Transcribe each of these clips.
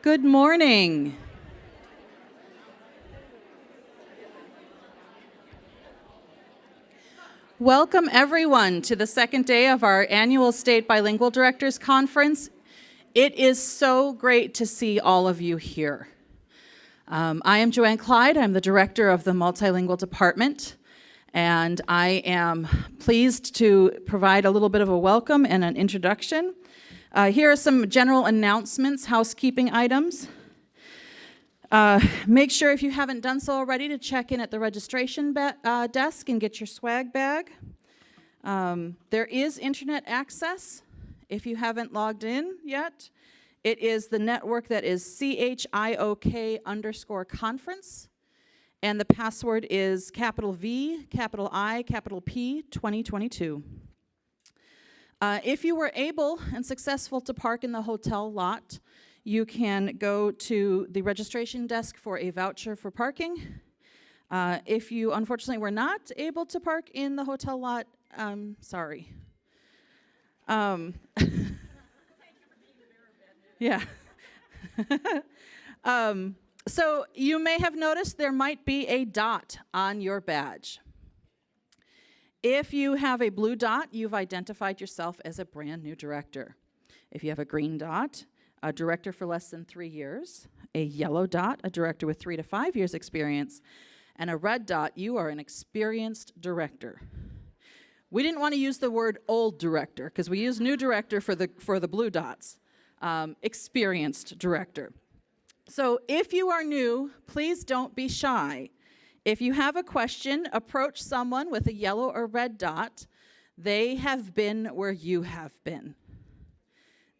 Good morning. Welcome everyone to the second day of our annual State Bilingual Directors Conference. It is so great to see all of you here. I am Joanne Clyde. I'm the director of the Multilingual Department, and I am pleased to provide a little bit of a welcome and an introduction. Here are some general announcements, housekeeping items. Make sure, if you haven't done so already, to check in at the registration desk and get your swag bag. There is internet access if you haven't logged in yet. It is the network that is CHIOK_conference, and the password is capital V, capital I, capital P, 2022. If you were able and successful to park in the hotel lot, you can go to the registration desk for a voucher for parking. If you unfortunately were not able to park in the hotel lot, sorry. Yeah. So you may have noticed there might be a dot on your badge. If you have a blue dot, you've identified yourself as a brand new director. If you have a green dot, a director for less than 3 years, a yellow dot, a director with 3 to 5 years experience, and a red dot, you are an experienced director. We didn't want to use the word old director because we use new director for the blue dots. Experienced director. So if you are new, please don't be shy. If you have a question, approach someone with a yellow or red dot. They have been where you have been.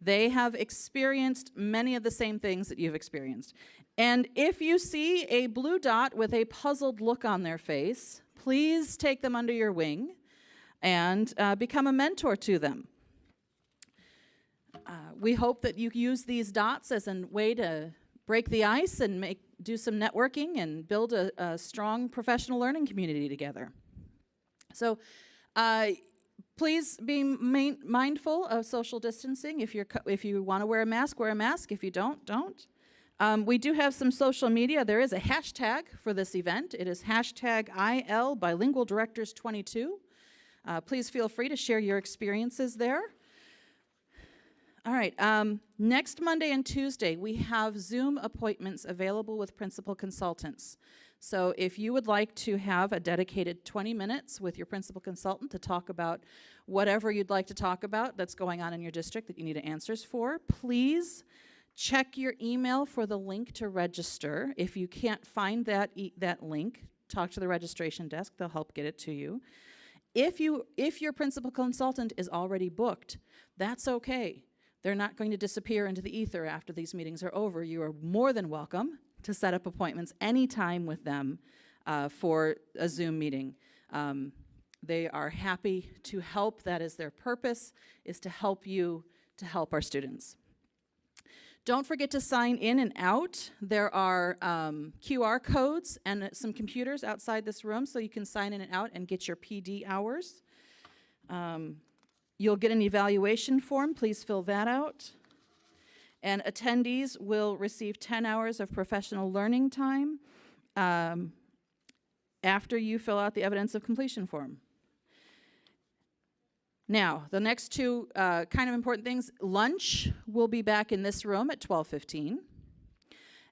They have experienced many of the same things that you've experienced. And if you see a blue dot with a puzzled look on their face, please take them under your wing and become a mentor to them. We hope that you use these dots as a way to break the ice and do some networking and build a strong professional learning community together. So please be mindful of social distancing. If you want to wear a mask, wear a mask. If you don't. We do have some social media. There is a hashtag for this event. It is hashtag IL Bilingual Directors 22. Please feel free to share your experiences there. All right, next Monday and Tuesday, we have Zoom appointments available with principal consultants. So if you would like to have a dedicated 20 minutes with your principal consultant to talk about whatever you'd like to talk about that's going on in your district that you need answers for, please check your email for the link to register. If you can't find that link, talk to the registration desk. They'll help get it to you. If your principal consultant is already booked, that's okay. They're not going to disappear into the ether after these meetings are over. You are more than welcome to set up appointments anytime with them for a Zoom meeting. They are happy to help. That is their purpose, is to help you, to help our students. Don't forget to sign in and out. There are QR codes and some computers outside this room so you can sign in and out and get your PD hours. You'll get an evaluation form. Please fill that out. And attendees will receive 10 hours of professional learning time after you fill out the evidence of completion form. Now, the next two kind of important things. Lunch will be back in this room at 12:15.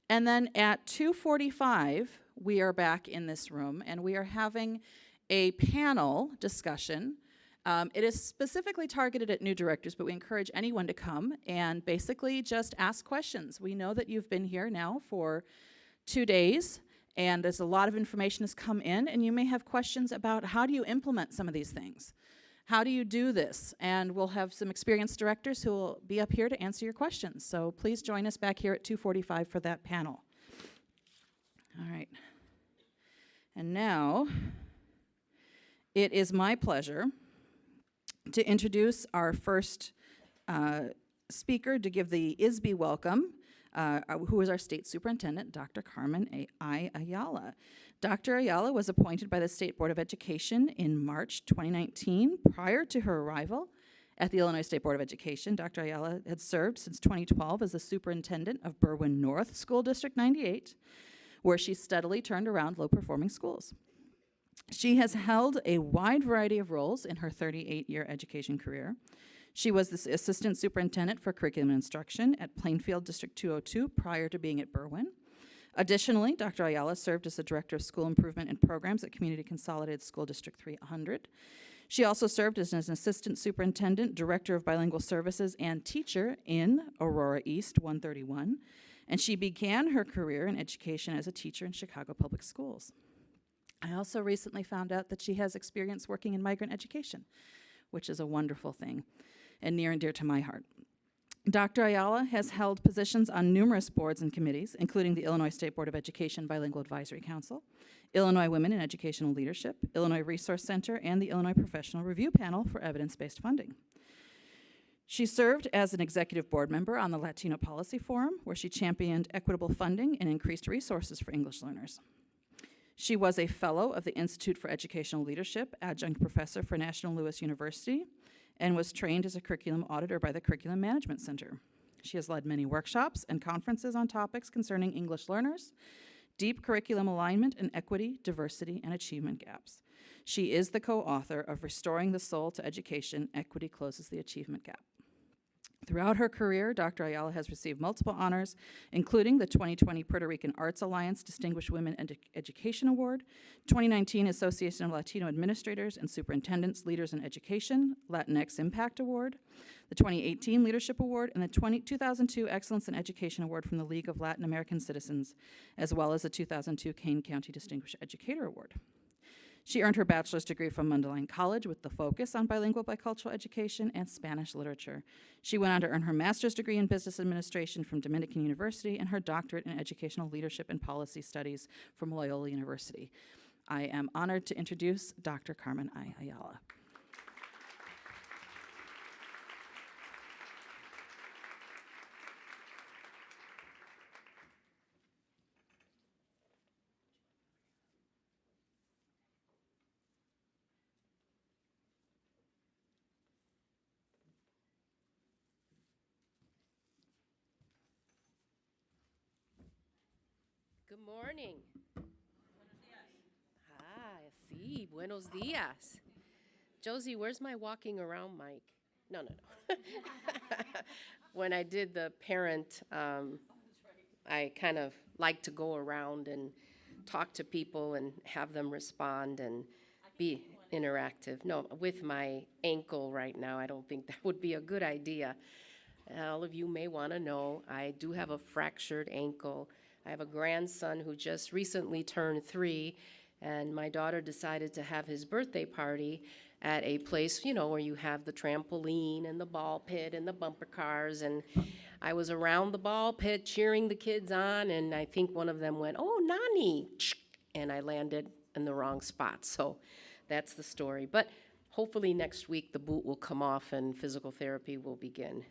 And then at 2:45, we are back in this room, and we are having a panel discussion. It is specifically targeted at new directors, but we encourage anyone to come and basically just ask questions. We know that you've been here now for 2 days, and there's a lot of information has come in, and you may have questions about how do you implement some of these things? How do you do this? And we'll have some experienced directors who will be up here to answer your questions. So please join us back here at 2:45 for that panel. All right. And now, it is my pleasure to introduce our first speaker to give the ISB welcome, who is our state superintendent, Dr. Carmen Ayala. Dr. Ayala was appointed by the State Board of Education in March 2019 prior to her arrival At the Illinois State Board of Education, Dr. Ayala had served since 2012 as the superintendent of Berwyn North School District 98, where she steadily turned around low-performing schools. She has held a wide variety of roles in her 38-year education career. She was the assistant superintendent for curriculum instruction at Plainfield District 202 prior to being at Berwyn. Additionally, Dr. Ayala served as the director of school improvement and programs at Community Consolidated School District 300. She also served as an assistant superintendent, director of bilingual services, and teacher in Aurora East 131, and she began her career in education as a teacher in Chicago Public Schools. I also recently found out that she has experience working in migrant education, which is a wonderful thing and near and dear to my heart. Dr. Ayala has held positions on numerous boards and committees, including the Illinois State Board of Education Bilingual Advisory Council, Illinois Women in Educational Leadership, Illinois Resource Center, and the Illinois Professional Review Panel for Evidence-Based Funding. She served as an executive board member on the Latino Policy Forum, where she championed equitable funding and increased resources for English learners. She was a fellow of the Institute for Educational Leadership, adjunct professor for National Louis University, and was trained as a curriculum auditor by the Curriculum Management Center. She has led many workshops and conferences on topics concerning English learners, deep curriculum alignment, and equity, diversity, and achievement gaps. She is the co-author of Restoring the Soul to Education, Equity Closes the Achievement Gap. Throughout her career, Dr. Ayala has received multiple honors, including the 2020 Puerto Rican Arts Alliance Distinguished Women Education Award, 2019 Association of Latino Administrators and Superintendents Leaders in Education Latinx Impact Award, the 2018 Leadership Award, and the 2002 Excellence in Education Award from the League of Latin American Citizens, as well as the 2002 Kane County Distinguished Educator Award. She earned her bachelor's degree from Mundelein College with the focus on bilingual bicultural education and Spanish literature. She went on to earn her master's degree in business administration from Dominican University and her doctorate in educational leadership and policy studies from Loyola University. I am honored to introduce Dr. Carmen Ayala. Good morning. Sí, buenos días. Josie, where's my walking around mic? No. When I did the parent, I kind of like to go around and talk to people and have them respond and be interactive. No, with my ankle right now, I don't think that would be a good idea. All of you may want to know, I do have a fractured ankle. I have a grandson who just recently turned 3, and my daughter decided to have his birthday party at a place, you know, where you have the trampoline and the ball pit and the bumper cars, and I was around the ball pit cheering the kids on, and I think one of them went, "Oh, Nani," and I landed in the wrong spot, so that's the story. But hopefully next week the boot will come off and physical therapy will begin.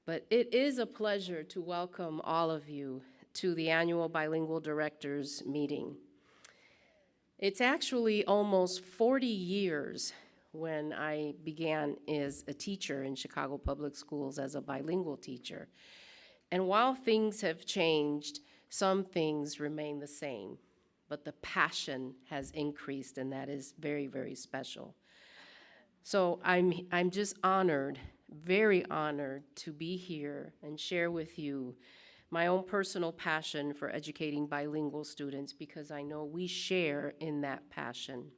But it is a pleasure to welcome all of you to the annual Bilingual Directors Meeting. It's actually almost 40 years when I began as a teacher in Chicago Public Schools as a bilingual teacher. And while things have changed, some things remain the same, but the passion has increased, and that is very, very special. So I'm just honored, very honored to be here and share with you my own personal passion for educating bilingual students, because I know we share in that passion.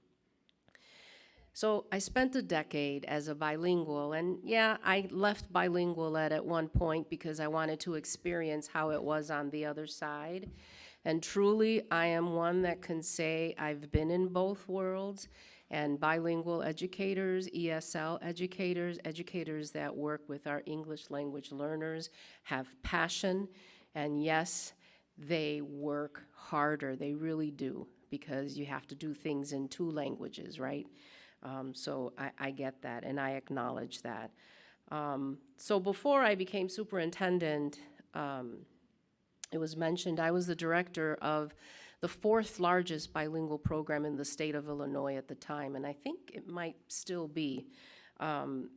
So I spent a decade as a bilingual, and yeah, I left bilingual ed at one point because I wanted to experience how it was on the other side. And truly, I am one that can say I've been in both worlds, and bilingual educators, ESL educators, educators that work with our English language learners have passion. And yes, they work harder, they really do, because you have to do things in 2 languages, right? So I get that, and I acknowledge that. So before I became superintendent, it was mentioned I was the director of the 4th largest bilingual program in the state of Illinois at the time, and I think it might still be. And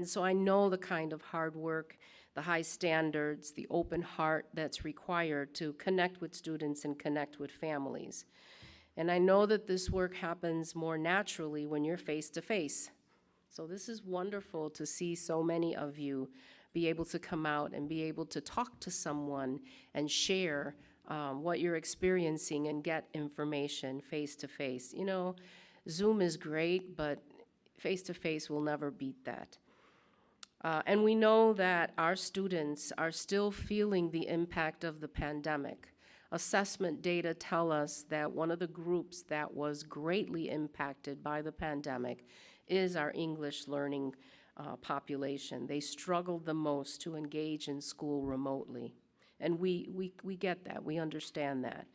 so I know the kind of hard work, the high standards, the open heart that's required to connect with students and connect with families. And I know that this work happens more naturally when you're face to face. So this is wonderful to see so many of you be able to come out and be able to talk to someone and share what you're experiencing and get information face to face. You know, Zoom is great, but face to face will never beat that. And we know that our students are still feeling the impact of the pandemic. Assessment data tell us that one of the groups that was greatly impacted by the pandemic is our English learning population. They struggled the most to engage in school remotely. And we get that, we understand that.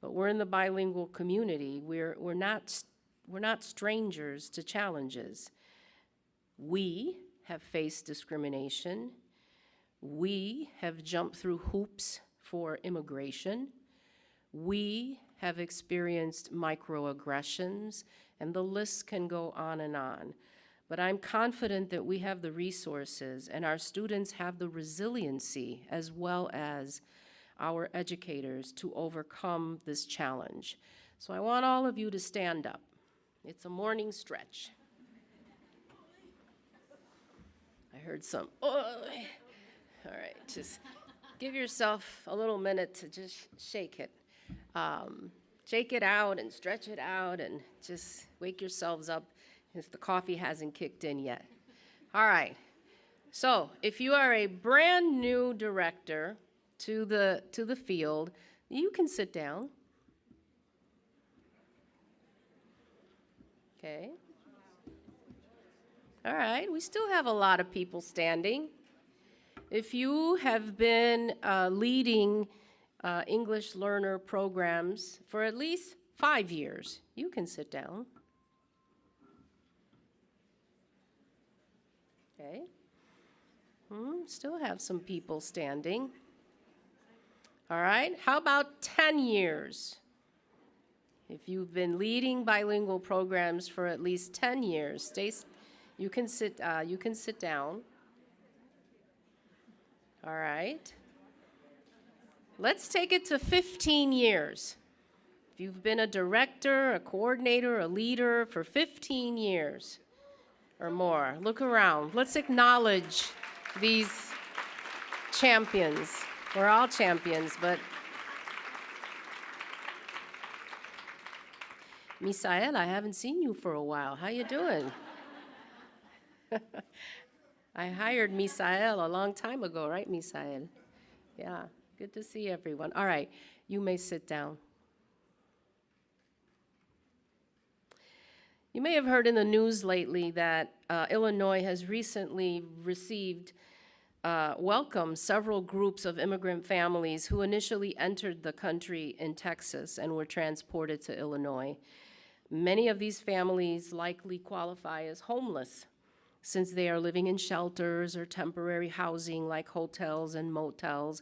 But we're in the bilingual community, we're not strangers to challenges. We have faced discrimination. We have jumped through hoops for immigration. We have experienced microaggressions, and the list can go on and on. But I'm confident that we have the resources and our students have the resiliency as well as our educators to overcome this challenge. So I want all of you to stand up. It's a morning stretch. I heard some, oh. All right, just give yourself a little minute to just shake it. Shake it out and stretch it out and just wake yourselves up if the coffee hasn't kicked in yet. All right, so if you are a brand new director to the field, you can sit down. Okay. All right, we still have a lot of people standing. If you have been leading English learner programs for at least 5 years, you can sit down. Okay. Still have some people standing. All right, how about 10 years? If you've been leading bilingual programs for at least 10 years, you can sit down. All right. Let's take it to 15 years. If you've been a director, a coordinator, a leader for 15 years or more, look around. Let's acknowledge these champions. We're all champions, but Misael, I haven't seen you for a while. How you doing? I hired Misael a long time ago, right, Misael? Yeah, good to see everyone. All right, you may sit down. You may have heard in the news lately that Illinois has recently welcomed several groups of immigrant families who initially entered the country in Texas and were transported to Illinois. Many of these families likely qualify as homeless, since they are living in shelters or temporary housing like hotels and motels.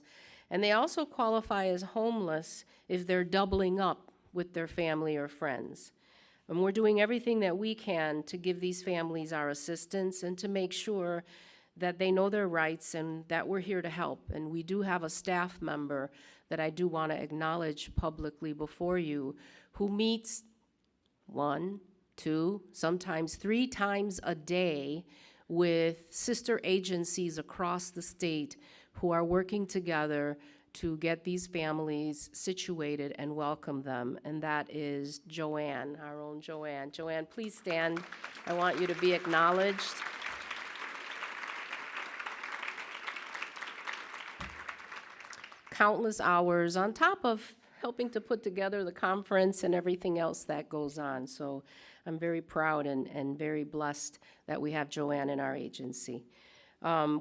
And they also qualify as homeless if they're doubling up with their family or friends. And we're doing everything that we can to give these families our assistance and to make sure that they know their rights and that we're here to help. And we do have a staff member that I do want to acknowledge publicly before you who meets 1, 2, sometimes 3 times a day with sister agencies across the state who are working together to get these families situated and welcome them, and that is Joanne, our own Joanne. Joanne, please stand. I want you to be acknowledged. Countless hours on top of helping to put together the conference and everything else that goes on. So I'm very proud and very blessed that we have Joanne in our agency.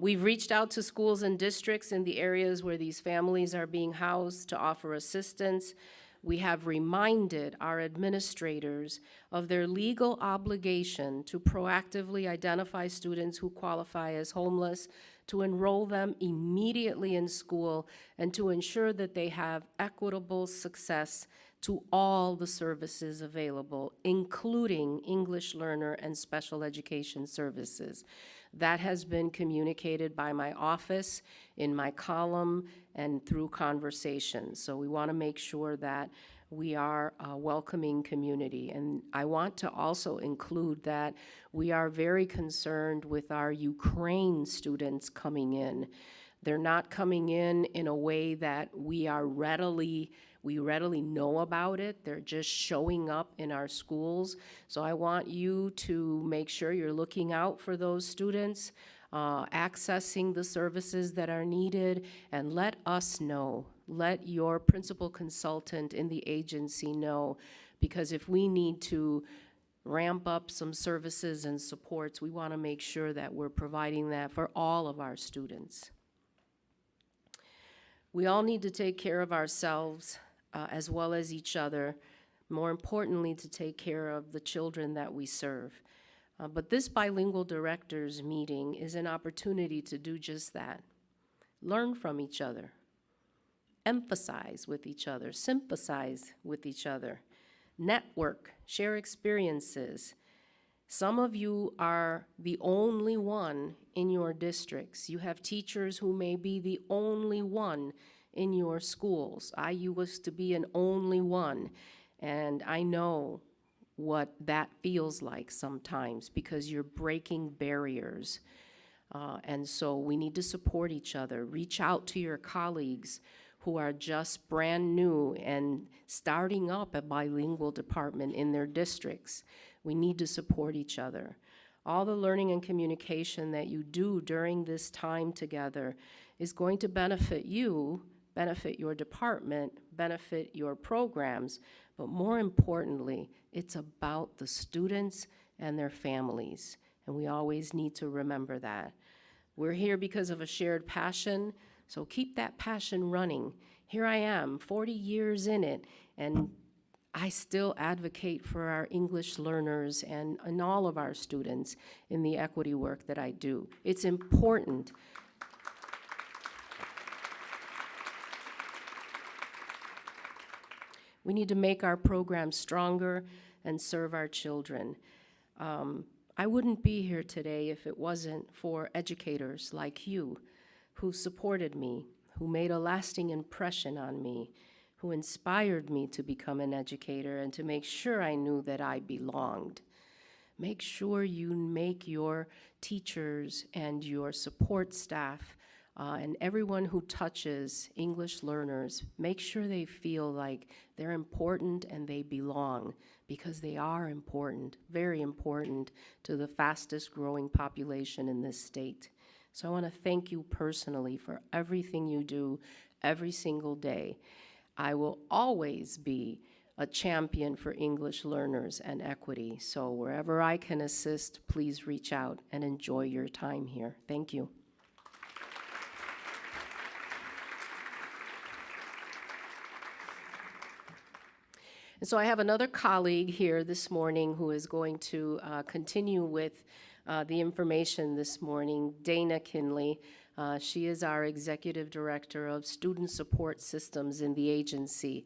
We've reached out to schools and districts in the areas where these families are being housed to offer assistance. We have reminded our administrators of their legal obligation to proactively identify students who qualify as homeless, to enroll them immediately in school and to ensure that they have equitable success to all the services available, including English learner and special education services. That has been communicated by my office in my column and through conversations. So we want to make sure that we are a welcoming community. And I want to also include that we are very concerned with our Ukraine students coming in. They're not coming in a way that we readily know about it. They're just showing up in our schools. So I want you to make sure you're looking out for those students, accessing the services that are needed, and let us know. Let your principal consultant in the agency know, because if we need to ramp up some services and supports, we want to make sure that we're providing that for all of our students. We all need to take care of ourselves as well as each other, more importantly, to take care of the children that we serve. But this bilingual directors meeting is an opportunity to do just that. Learn from each other, emphasize with each other, sympathize with each other, network, share experiences. Some of you are the only one in your districts. You have teachers who may be the only one in your schools. I used to be an only one, and I know what that feels like sometimes because you're breaking barriers. And so we need to support each other. Reach out to your colleagues who are just brand new and starting up a bilingual department in their districts. We need to support each other. All the learning and communication that you do during this time together is going to benefit you, benefit your department, benefit your programs, but more importantly, it's about the students and their families, and we always need to remember that. We're here because of a shared passion, so keep that passion running. Here I am, 40 years in it, and I still advocate for our English learners and all of our students in the equity work that I do. It's important. We need to make our programs stronger and serve our children. I wouldn't be here today if it wasn't for educators like you who supported me, who made a lasting impression on me, who inspired me to become an educator and to make sure I knew that I belonged. Make sure you make your teachers and your support staff and everyone who touches English learners, make sure they feel like they're important and they belong, because they are important, very important to the fastest growing population in this state. So I want to thank you personally for everything you do every single day. I will always be a champion for English learners and equity. So wherever I can assist, please reach out and enjoy your time here. Thank you. And so I have another colleague here this morning who is going to continue with the information this morning, Dana Kinley. She is our Executive Director of Student Support Systems in the agency.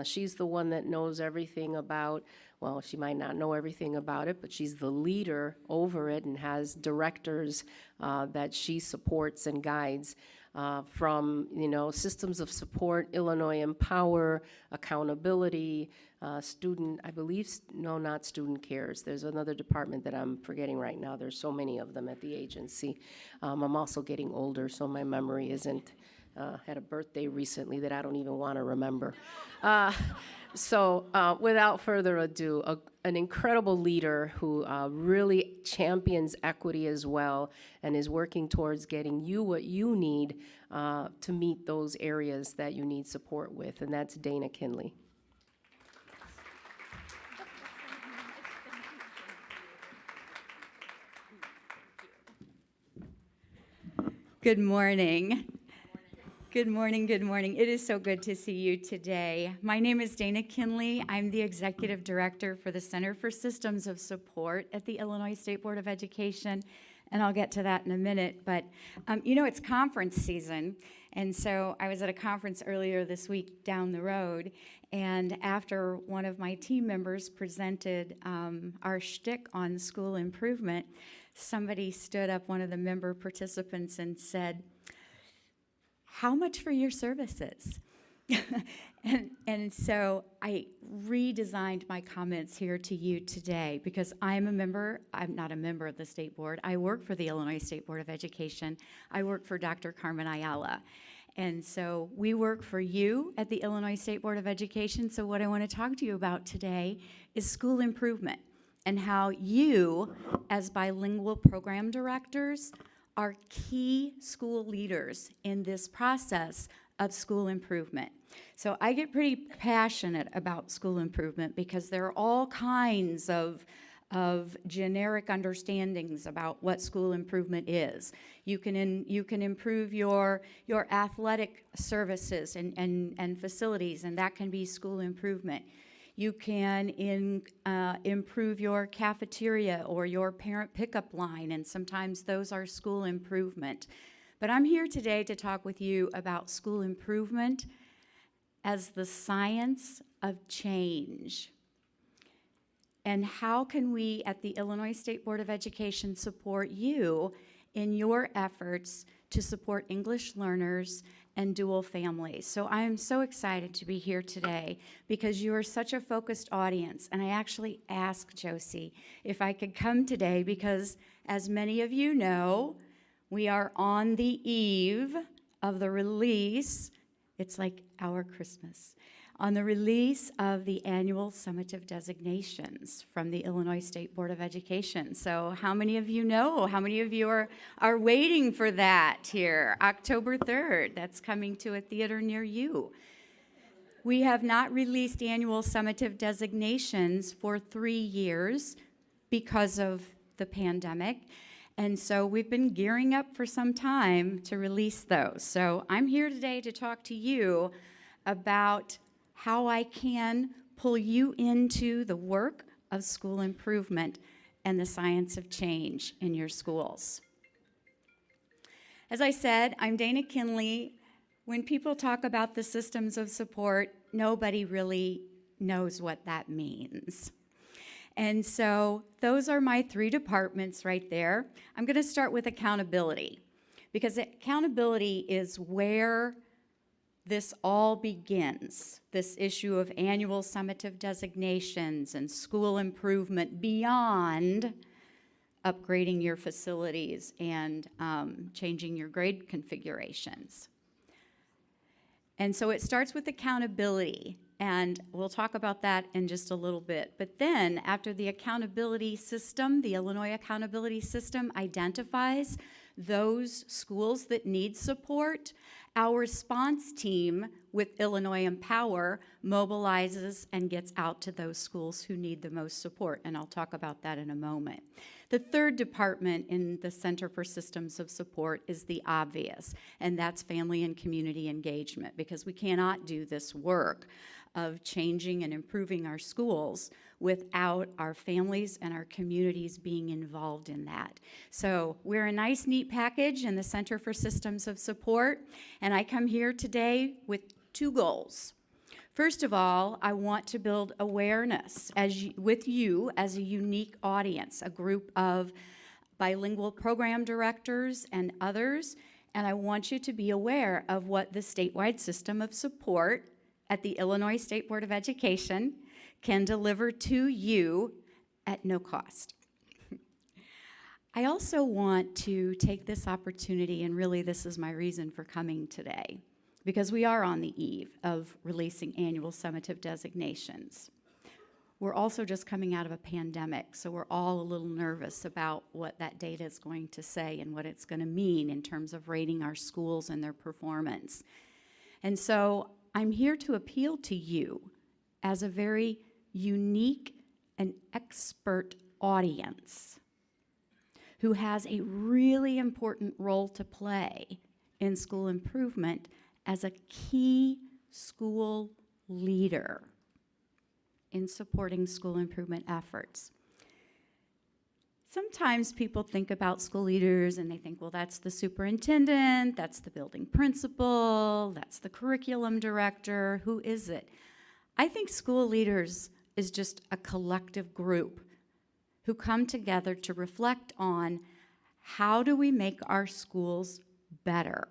She's the one that knows everything about, well, she might not know everything about it, but she's the leader over it and has directors that she supports and guides from, systems of support, Illinois Empower, accountability, student, I believe, no, not student cares. There's another department that I'm forgetting right now. There's so many of them at the agency. I'm also getting older, so my memory isn't, had a birthday recently that I don't even want to remember. So without further ado, an incredible leader who really champions equity as well and is working towards getting you what you need to meet those areas that you need support with, and that's Dana Kinley. Good morning. Good morning, good morning. It is so good to see you today. My name is Dana Kinley. I'm the Executive Director for the Center for Systems of Support at the Illinois State Board of Education, and I'll get to that in a minute. But, it's conference season, and so I was at a conference earlier this week down the road, and after one of my team members presented our shtick on school improvement, somebody stood up, one of the member participants, and said, "How much for your services?" And so I redesigned my comments here to you today because I'm not a member of the state board. I work for the Illinois State Board of Education. I work for Dr. Carmen Ayala. And so we work for you at the Illinois State Board of Education. So what I want to talk to you about today is school improvement and how you, as bilingual program directors, are key school leaders in this process of school improvement. So I get pretty passionate about school improvement because there are all kinds of generic understandings about what school improvement is. You can improve your athletic services and facilities, and that can be school improvement. You can improve your cafeteria or your parent pickup line, and sometimes those are school improvement. But I'm here today to talk with you about school improvement as the science of change. And how can we at the Illinois State Board of Education support you in your efforts to support English learners and dual families? So I am so excited to be here today because you are such a focused audience. And I actually asked Josie if I could come today because, as many of you know, we are on the eve of the release. It's like our Christmas. On the release of the annual summative designations from the Illinois State Board of Education. So how many of you know? How many of you are waiting for that here? October 3rd, that's coming to a theater near you. We have not released annual summative designations for 3 years because of the pandemic. And so we've been gearing up for some time to release those. So I'm here today to talk to you about how I can pull you into the work of school improvement and the science of change in your schools. As I said, I'm Dana Kinley. When people talk about the systems of support, nobody really knows what that means. And so those are my 3 departments right there. I'm going to start with accountability, because accountability is where this all begins, this issue of annual summative designations and school improvement beyond upgrading your facilities and changing your grade configurations. And so it starts with accountability, and we'll talk about that in just a little bit. But then, after the accountability system, the Illinois accountability system identifies those schools that need support, our response team with Illinois Empower mobilizes and gets out to those schools who need the most support, and I'll talk about that in a moment. The third department in the Center for Systems of Support is the obvious, and that's family and community engagement, because we cannot do this work of changing and improving our schools without our families and our communities being involved in that. So we're a nice, neat package in the Center for Systems of Support, and I come here today with 2 goals. First of all, I want to build awareness with you as a unique audience, a group of bilingual program directors and others, and I want you to be aware of what the statewide system of support at the Illinois State Board of Education can deliver to you at no cost. I also want to take this opportunity, and really this is my reason for coming today, because we are on the eve of releasing annual summative designations. We're also just coming out of a pandemic, so we're all a little nervous about what that data is going to say and what it's going to mean in terms of rating our schools and their performance. And so I'm here to appeal to you as a very unique and expert audience who has a really important role to play in school improvement as a key school leader in supporting school improvement efforts. sometimes people think about school leaders and they think, well, that's the superintendent, that's the building principal, that's the curriculum director. Who is it? I think school leaders is just a collective group who come together to reflect on how do we make our schools better,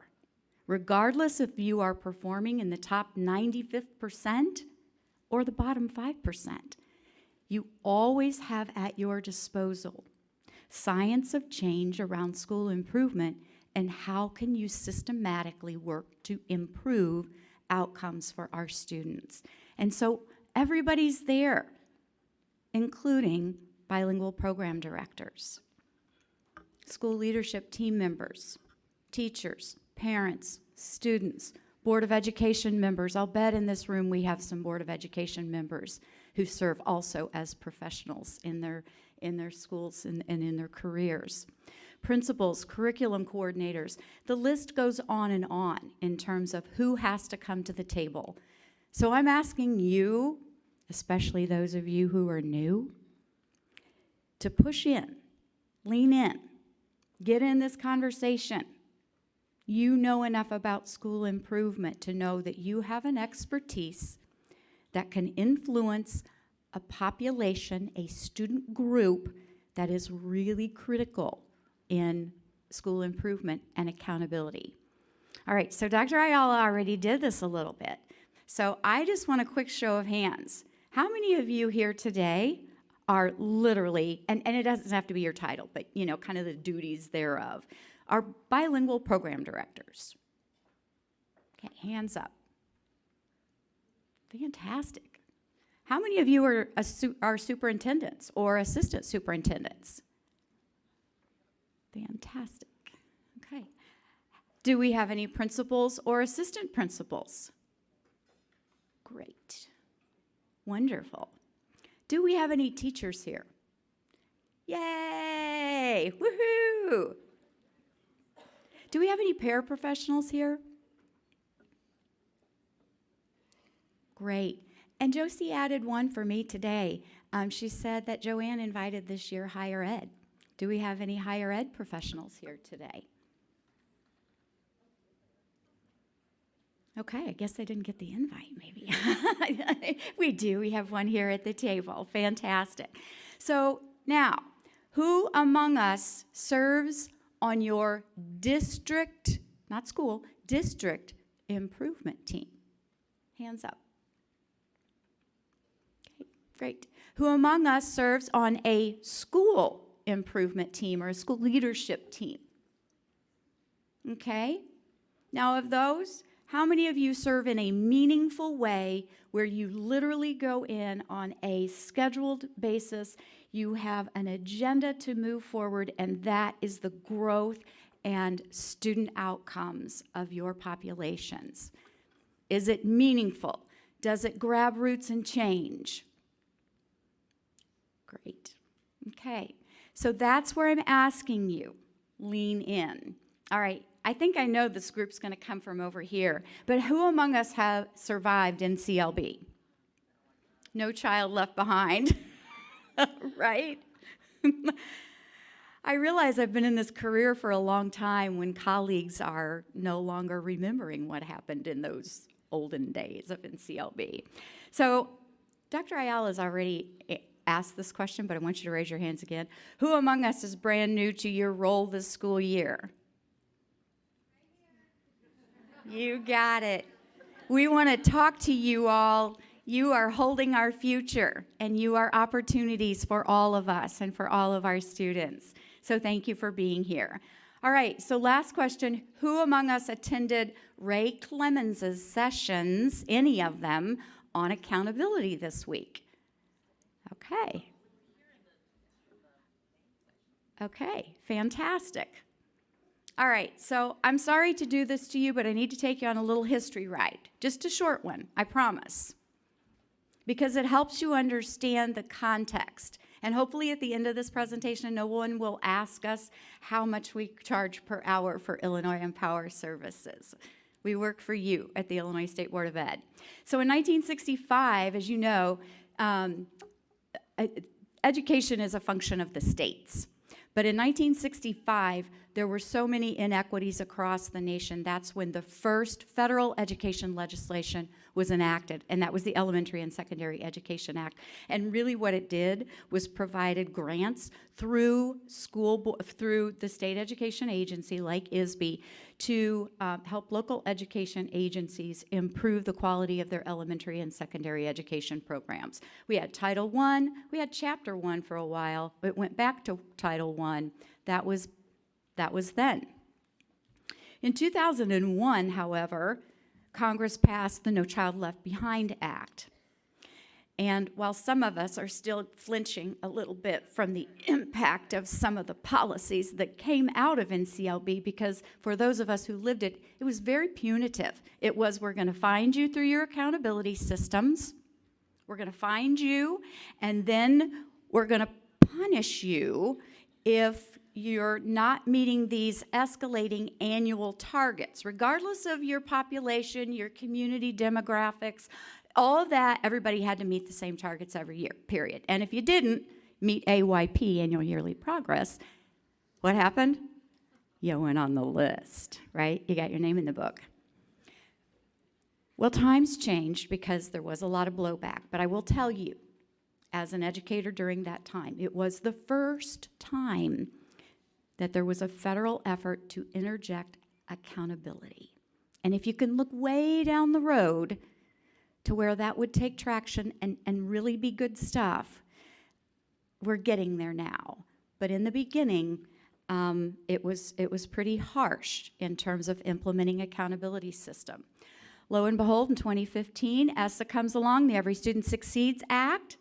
regardless if you are performing in the top 95th percent or the bottom 5%. You always have at your disposal science of change around school improvement and how can you systematically work to improve outcomes for our students. And so everybody's there, including bilingual program directors, school leadership team members, teachers, parents, students, Board of Education members. I'll bet in this room we have some Board of Education members who serve also as professionals in their schools and in their careers. Principals, curriculum coordinators. The list goes on in terms of who has to come to the table. So I'm asking you, especially those of you who are new, to push in, lean in, get in this conversation. You know enough about school improvement to know that you have an expertise that can influence a population, a student group that is really critical in school improvement and accountability. All right, so Dr. Ayala already did this a little bit. So I just want a quick show of hands. How many of you here today are literally, and it doesn't have to be your title, but you know, kind of the duties thereof, are bilingual program directors? Okay, hands up. Fantastic. How many of you are superintendents or assistant superintendents? Fantastic. Okay. Do we have any principals or assistant principals? Great. Wonderful. Do we have any teachers here? Yay! Woohoo! Do we have any paraprofessionals here? Great. And Josie added one for me today. She said that Joanne invited this year higher ed. Do we have any higher ed professionals here today? Okay, I guess I didn't get the invite, maybe. We do. We have one here at the table. Fantastic. So now, who among us serves on your district, not school, district improvement team? Hands up. Okay, great. Who among us serves on a school improvement team or a school leadership team? Okay. Now, of those, how many of you serve in a meaningful way where you literally go in on a scheduled basis? You have an agenda to move forward, and that is the growth and student outcomes of your populations. Is it meaningful? Does it grab roots and change? Great. Okay. So that's where I'm asking you. Lean in. All right. I think I know this group's going to come from over here, but who among us have survived in CLB? No child left behind, right? I realize I've been in this career for a long time when colleagues are no longer remembering what happened in those olden days of NCLB. So Dr. Ayala has already asked this question, but I want you to raise your hands again. Who among us is brand new to your role this school year? You got it. We want to talk to you all. You are holding our future, and you are opportunities for all of us and for all of our students. So thank you for being here. All right, so last question. Who among us attended Ray Clemens' sessions, any of them, on accountability this week? Okay. Okay, fantastic. All right, so I'm sorry to do this to you, but I need to take you on a little history ride. Just a short one, I promise. Because it helps you understand the context. And hopefully at the end of this presentation, no one will ask us how much we charge per hour for Illinois Empower services. We work for you at the Illinois State Board of Ed. So in 1965, as you know, education is a function of the states. But in 1965, there were so many inequities across the nation. That's when the first federal education legislation was enacted, and that was the Elementary and Secondary Education Act. And really what it did was provided grants through through the state education agency like ISB to help local education agencies improve the quality of their elementary and secondary education programs. We had Title I, we had Chapter 1 for a while, but it went back to Title I. That was then. In 2001, however, Congress passed the No Child Left Behind Act. And while some of us are still flinching a little bit from the impact of some of the policies that came out of NCLB, because for those of us who lived it, it was very punitive. It was, we're going to find you through your accountability systems, we're going to find you, and then we're going to punish you if you're not meeting these escalating annual targets, regardless of your population, your community demographics, all of that. Everybody had to meet the same targets every year, period. And if you didn't meet AYP, annual yearly progress, what happened? You went on the list, right? You got your name in the book. Well, times changed because there was a lot of blowback, but I will tell you, as an educator during that time, it was the first time that there was a federal effort to interject accountability. And if you can look way down the road to where that would take traction and really be good stuff, we're getting there now. But in the beginning, it was pretty harsh in terms of implementing accountability system. Lo and behold, in 2015, ESSA comes along, the Every Student Succeeds Act,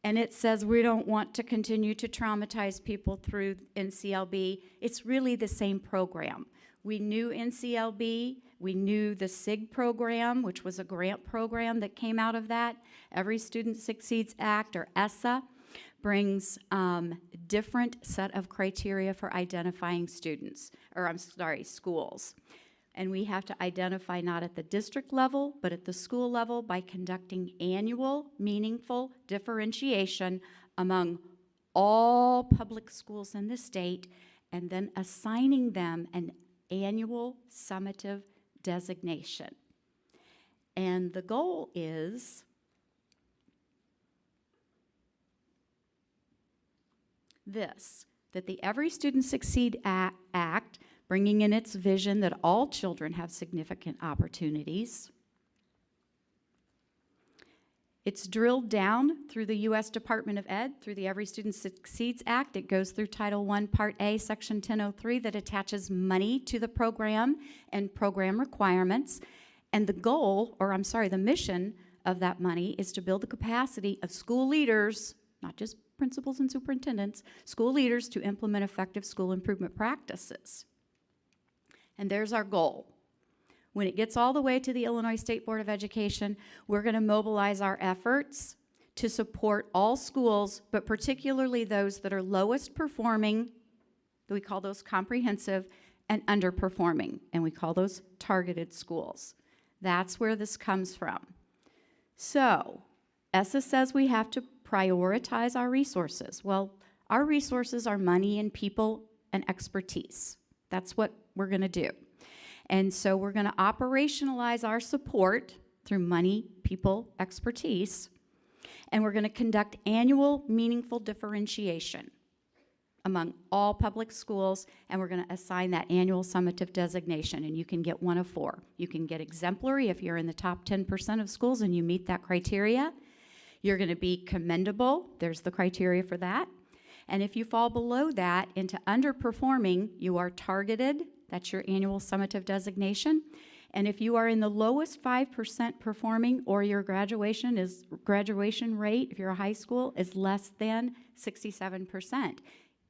and it says we don't want to continue to traumatize people through NCLB. It's really the same program. We knew NCLB, we knew the SIG program, which was a grant program that came out of that. Every Student Succeeds Act, or ESSA, brings different set of criteria for identifying schools. And we have to identify not at the district level, but at the school level by conducting annual, meaningful differentiation among all public schools in the state, and then assigning them an annual summative designation. And the goal is this, that the Every Student Succeed Act, bringing in its vision that all children have significant opportunities. It's drilled down through the U.S. Department of Ed, through the Every Student Succeeds Act. It goes through Title I, Part A, Section 1003, that attaches money to the program and program requirements. And the goal, the mission of that money is to build the capacity of school leaders, not just principals and superintendents, school leaders to implement effective school improvement practices. And there's our goal. When it gets all the way to the Illinois State Board of Education, we're going to mobilize our efforts to support all schools, but particularly those that are lowest performing. We call those comprehensive, and underperforming, and we call those targeted schools. That's where this comes from. So, ESSA says we have to prioritize our resources. Well, our resources are money and people and expertise. That's what we're going to do. And so we're going to operationalize our support through money, people, expertise, and we're going to conduct annual meaningful differentiation among all public schools, and we're going to assign that annual summative designation, and you can get one of four. You can get exemplary if you're in the top 10% of schools and you meet that criteria. You're going to be commendable. There's the criteria for that. And if you fall below that into underperforming, you are targeted. That's your annual summative designation. And if you are in the lowest 5% performing, or your graduation rate, if you're a high school, is less than 67%,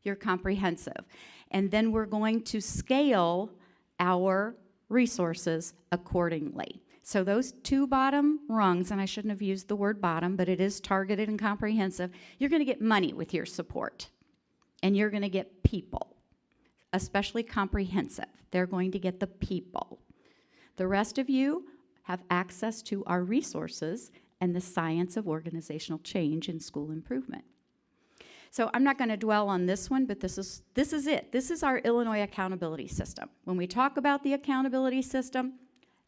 you're comprehensive. And then we're going to scale our resources accordingly. So those two bottom rungs, and I shouldn't have used the word bottom, but it is targeted and comprehensive, you're going to get money with your support. And you're going to get people, especially comprehensive. They're going to get the people. The rest of you have access to our resources and the science of organizational change in school improvement. So I'm not going to dwell on this one, but this is it. This is our Illinois accountability system. When we talk about the accountability system,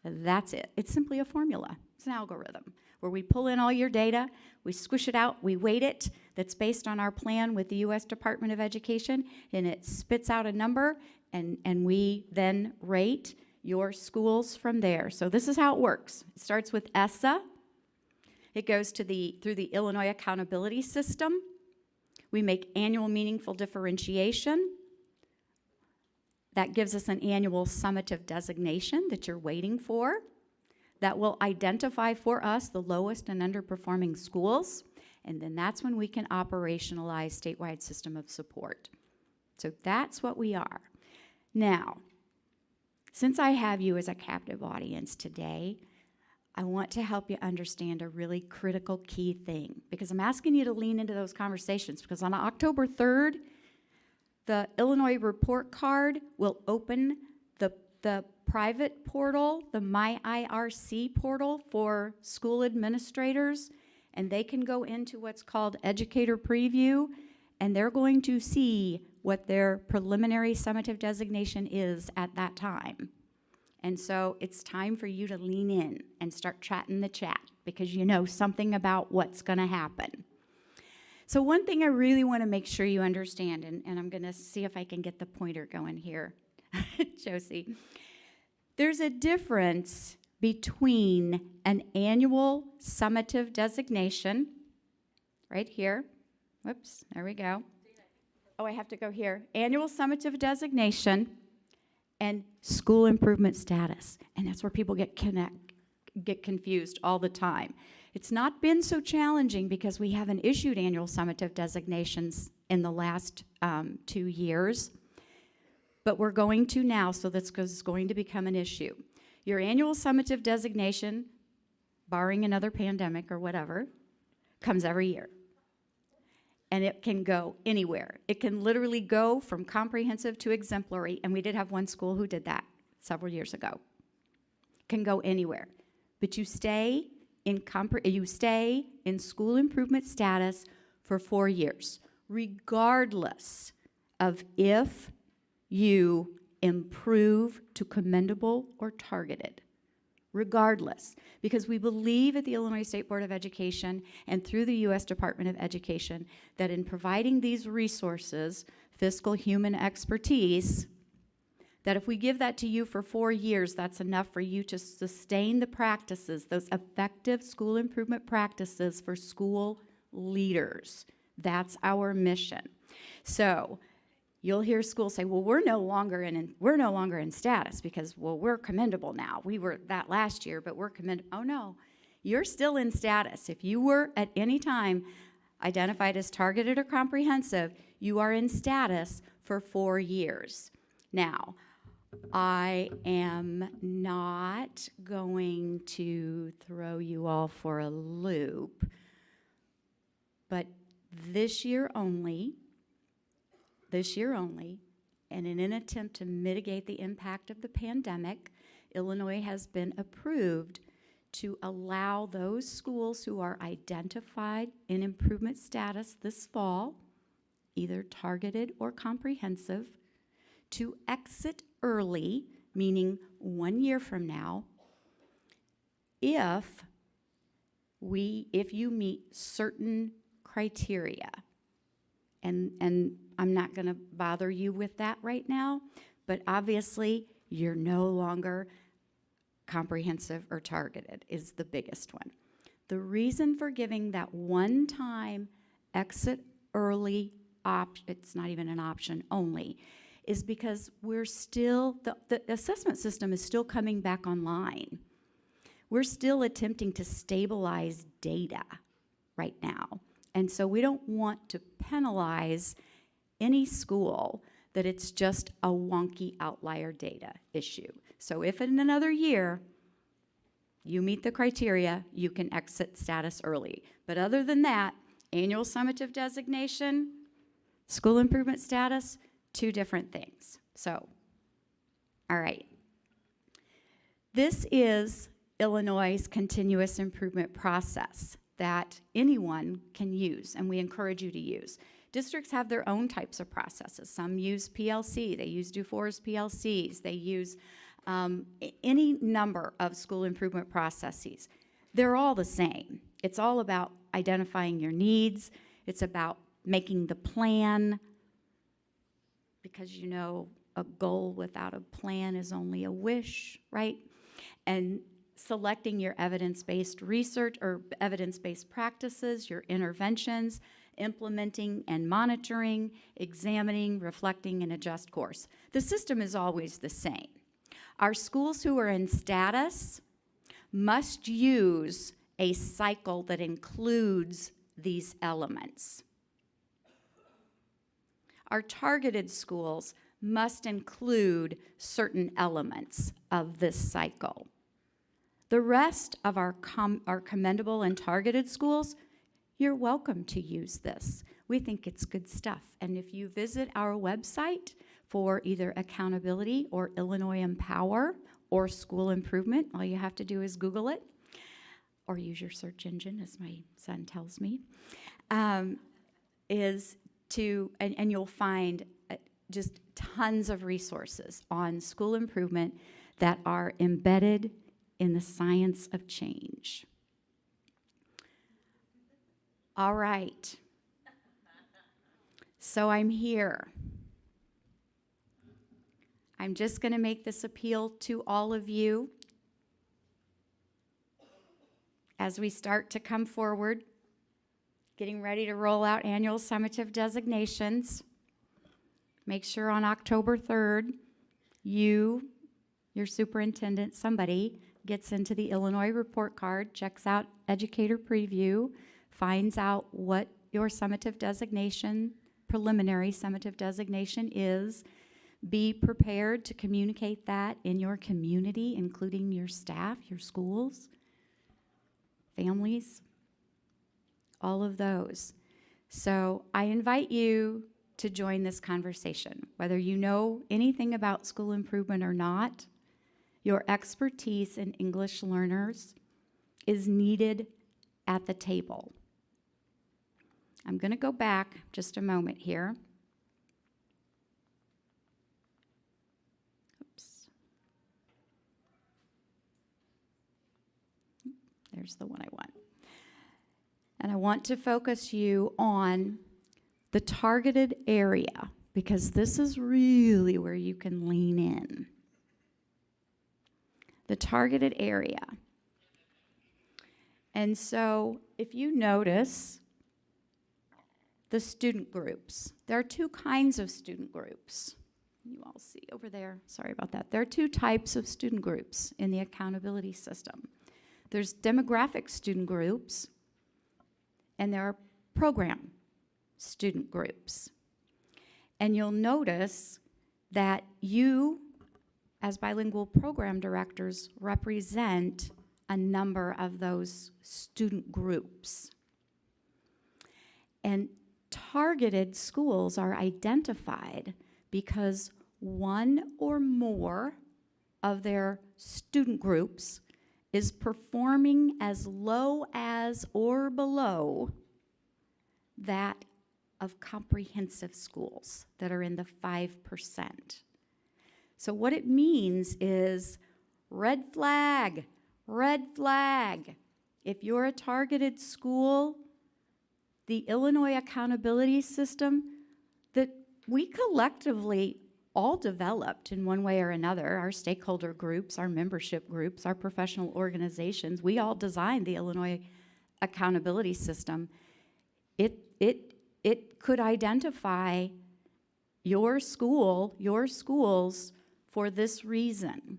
that's it. It's simply a formula. It's an algorithm where we pull in all your data, we squish it out, we weight it, that's based on our plan with the U.S. Department of Education, and it spits out a number, and we then rate your schools from there. So this is how it works. It starts with ESSA. It goes through the Illinois accountability system. We make annual meaningful differentiation. That gives us an annual summative designation that you're waiting for. That will identify for us the lowest and underperforming schools, and then that's when we can operationalize statewide system of support. So that's what we are. Now, since I have you as a captive audience today, I want to help you understand a really critical key thing, because I'm asking you to lean into those conversations, because on October 3rd, the Illinois report card will open the private portal, the MyIRC portal for school administrators, and they can go into what's called Educator Preview, and they're going to see what their preliminary summative designation is at that time. And so it's time for you to lean in and start chatting the chat, because you know something about what's going to happen. So one thing I really want to make sure you understand, and I'm going to see if I can get the pointer going here, Josie. There's a difference between an annual summative designation, right here. Whoops, there we go. Oh, I have to go here. Annual summative designation and school improvement status. And that's where people get confused all the time. It's not been so challenging because we haven't issued annual summative designations in the last 2 years. But we're going to now, so that's going to become an issue. Your annual summative designation, barring another pandemic or whatever, comes every year. And it can go anywhere. It can literally go from comprehensive to exemplary, and we did have one school who did that several years ago. Can go anywhere. But you stay in school improvement status for 4 years, regardless of if you improve to commendable or targeted, regardless, because we believe at the Illinois State Board of Education and through the U.S. Department of Education that in providing these resources, fiscal human expertise, that if we give that to you for 4 years, that's enough for you to sustain the practices, those effective school improvement practices for school leaders. That's our mission. So you'll hear schools say, well, we're no longer in status because, well, we're commendable now. We were that last year, but we're commendable. Oh, no, you're still in status. If you were at any time identified as targeted or comprehensive, you are in status for 4 years. Now, I am not going to throw you all for a loop, but this year only, and in an attempt to mitigate the impact of the pandemic, Illinois has been approved to allow those schools who are identified in improvement status this fall, either targeted or comprehensive, to exit early, meaning 1 year from now, if you meet certain criteria. And I'm not going to bother you with that right now, but obviously you're no longer comprehensive or targeted is the biggest one. The reason for giving that one-time exit early it's not even an option only, is because we're still, the assessment system is still coming back online. We're still attempting to stabilize data right now. And so we don't want to penalize any school that it's just a wonky outlier data issue. So if in another year you meet the criteria, you can exit status early. But other than that, annual summative designation, school improvement status, 2 different things. So, all right. This is Illinois' continuous improvement process that anyone can use, and we encourage you to use. Districts have their own types of processes. Some use PLC, they use Dufour's PLCs, they use any number of school improvement processes. They're all the same. It's all about identifying your needs. It's about making the plan, because you know a goal without a plan is only a wish, right? And selecting your evidence-based research or evidence-based practices, your interventions, implementing and monitoring, examining, reflecting, and adjust course. The system is always the same. Our schools who are in status must use a cycle that includes these elements. Our targeted schools must include certain elements of this cycle. The rest of our commendable and targeted schools, you're welcome to use this. We think it's good stuff. And if you visit our website for either accountability or Illinois Empower or school improvement, all you have to do is Google it or use your search engine, as my son tells me, and you'll find just tons of resources on school improvement that are embedded in the science of change. All right. So I'm here. I'm just going to make this appeal to all of you as we start to come forward, getting ready to roll out annual summative designations. Make sure on October 3rd, you, your superintendent, somebody gets into the Illinois report card, checks out educator preview, finds out what your summative designation, preliminary summative designation is. Be prepared to communicate that in your community, including your staff, your schools, families, all of those. So I invite you to join this conversation. Whether you know anything about school improvement or not, your expertise in English learners is needed at the table. I'm going to go back just a moment here. Oops. There's the one I want. And I want to focus you on the targeted area, because this is really where you can lean in. The targeted area. And so if you notice the student groups, there are two kinds of student groups. You all see over there, sorry about that. There are two types of student groups in the accountability system. There's demographic student groups, and there are program student groups. And you'll notice that you, as bilingual program directors, represent a number of those student groups. And targeted schools are identified because one or more of their student groups is performing as low as or below that of comprehensive schools that are in the 5%. So what it means is red flag, red flag. If you're a targeted school, the Illinois accountability system that we collectively all developed in one way or another, our stakeholder groups, our membership groups, our professional organizations, we all designed the Illinois accountability system. It could identify your school, your schools for this reason.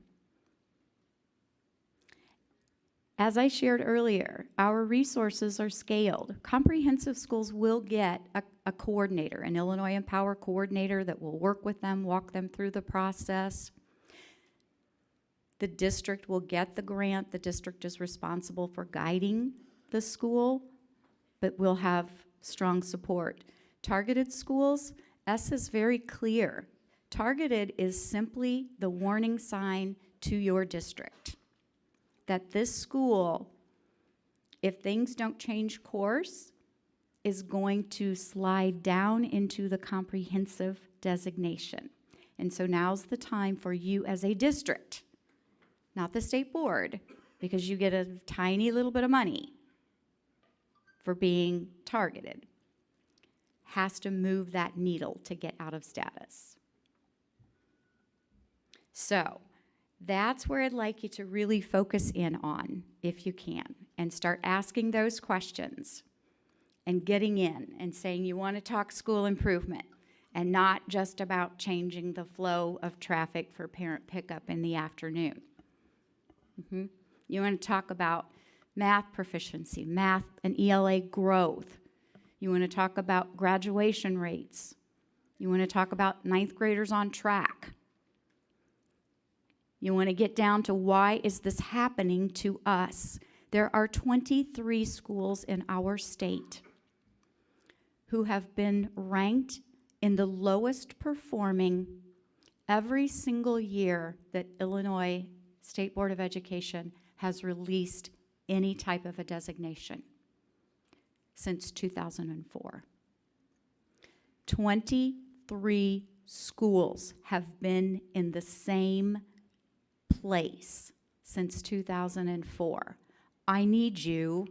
As I shared earlier, our resources are scaled. Comprehensive schools will get a coordinator, an Illinois Empower coordinator that will work with them, walk them through the process. The district will get the grant. The district is responsible for guiding the school, but will have strong support. Targeted schools, S is very clear. Targeted is simply the warning sign to your district that this school, if things don't change course, is going to slide down into the comprehensive designation. And so now's the time for you as a district, not the state board, because you get a tiny little bit of money for being targeted, has to move that needle to get out of status. So that's where I'd like you to really focus in on, if you can, and start asking those questions and getting in and saying you want to talk school improvement and not just about changing the flow of traffic for parent pickup in the afternoon. You want to talk about math proficiency, math and ELA growth. You want to talk about graduation rates. You want to talk about ninth graders on track. You want to get down to why is this happening to us? There are 23 schools in our state who have been ranked in the lowest performing every single year that Illinois State Board of Education has released any type of a designation since 2004. 23 schools have been in the same place since 2004. I need you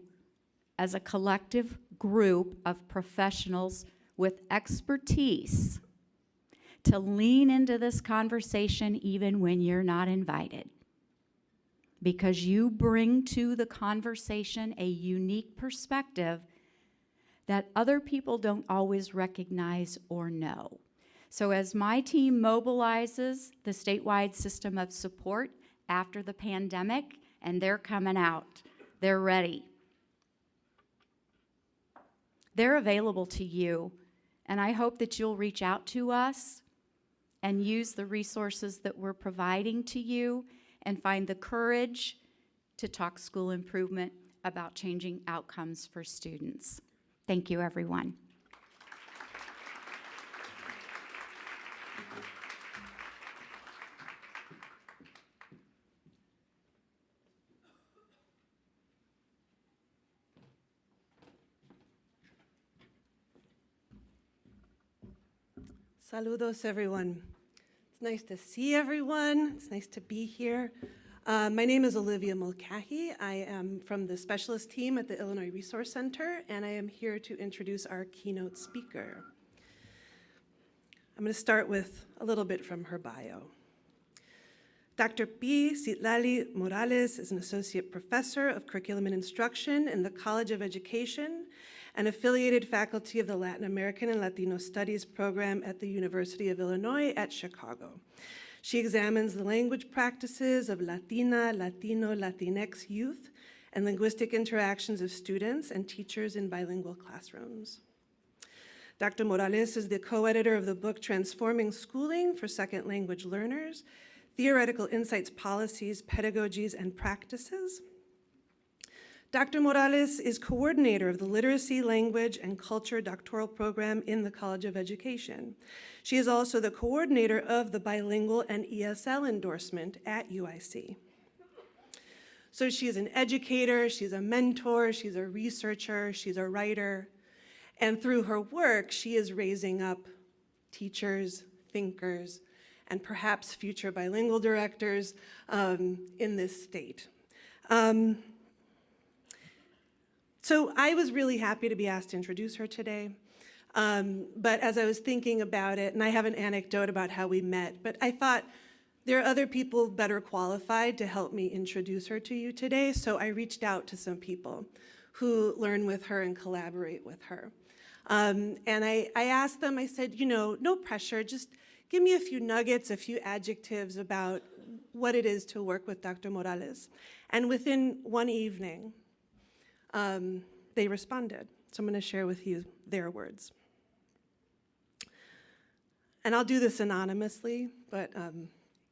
as a collective group of professionals with expertise to lean into this conversation even when you're not invited, because you bring to the conversation a unique perspective that other people don't always recognize or know. So as my team mobilizes the statewide system of support after the pandemic, and they're coming out, they're ready. They're available to you, and I hope that you'll reach out to us and use the resources that we're providing to you and find the courage to talk school improvement about changing outcomes for students. Thank you, everyone. Saludos, everyone. It's nice to see everyone. It's nice to be here. My name is Olivia Mulcahy. I am from the specialist team at the Illinois Resource Center, and I am here to introduce our keynote speaker. I'm going to start with a little bit from her bio. Dr. P. Zitali Morales is an associate professor of curriculum and instruction in the College of Education and affiliated faculty of the Latin American and Latino Studies program at the University of Illinois at Chicago. She examines the language practices of Latina, Latino, Latinx youth and linguistic interactions of students and teachers in bilingual classrooms. Dr. Morales is the co-editor of the book Transforming Schooling for Second Language Learners, Theoretical Insights, Policies, Pedagogies, and Practices. Dr. Morales is coordinator of the Literacy, Language, and Culture doctoral program in the College of Education. She is also the coordinator of the bilingual and ESL endorsement at UIC. So she is an educator, she's a mentor, she's a researcher, she's a writer, and through her work, she is raising up teachers, thinkers, and perhaps future bilingual directors in this state. So I was really happy to be asked to introduce her today. But as I was thinking about it, and I have an anecdote about how we met, but I thought there are other people better qualified to help me introduce her to you today, so I reached out to some people who learn with her and collaborate with her. And I asked them, I said, you know, no pressure, just give me a few nuggets, a few adjectives about what it is to work with Dr. Morales. And within one evening, they responded. So I'm going to share with you their words. And I'll do this anonymously, but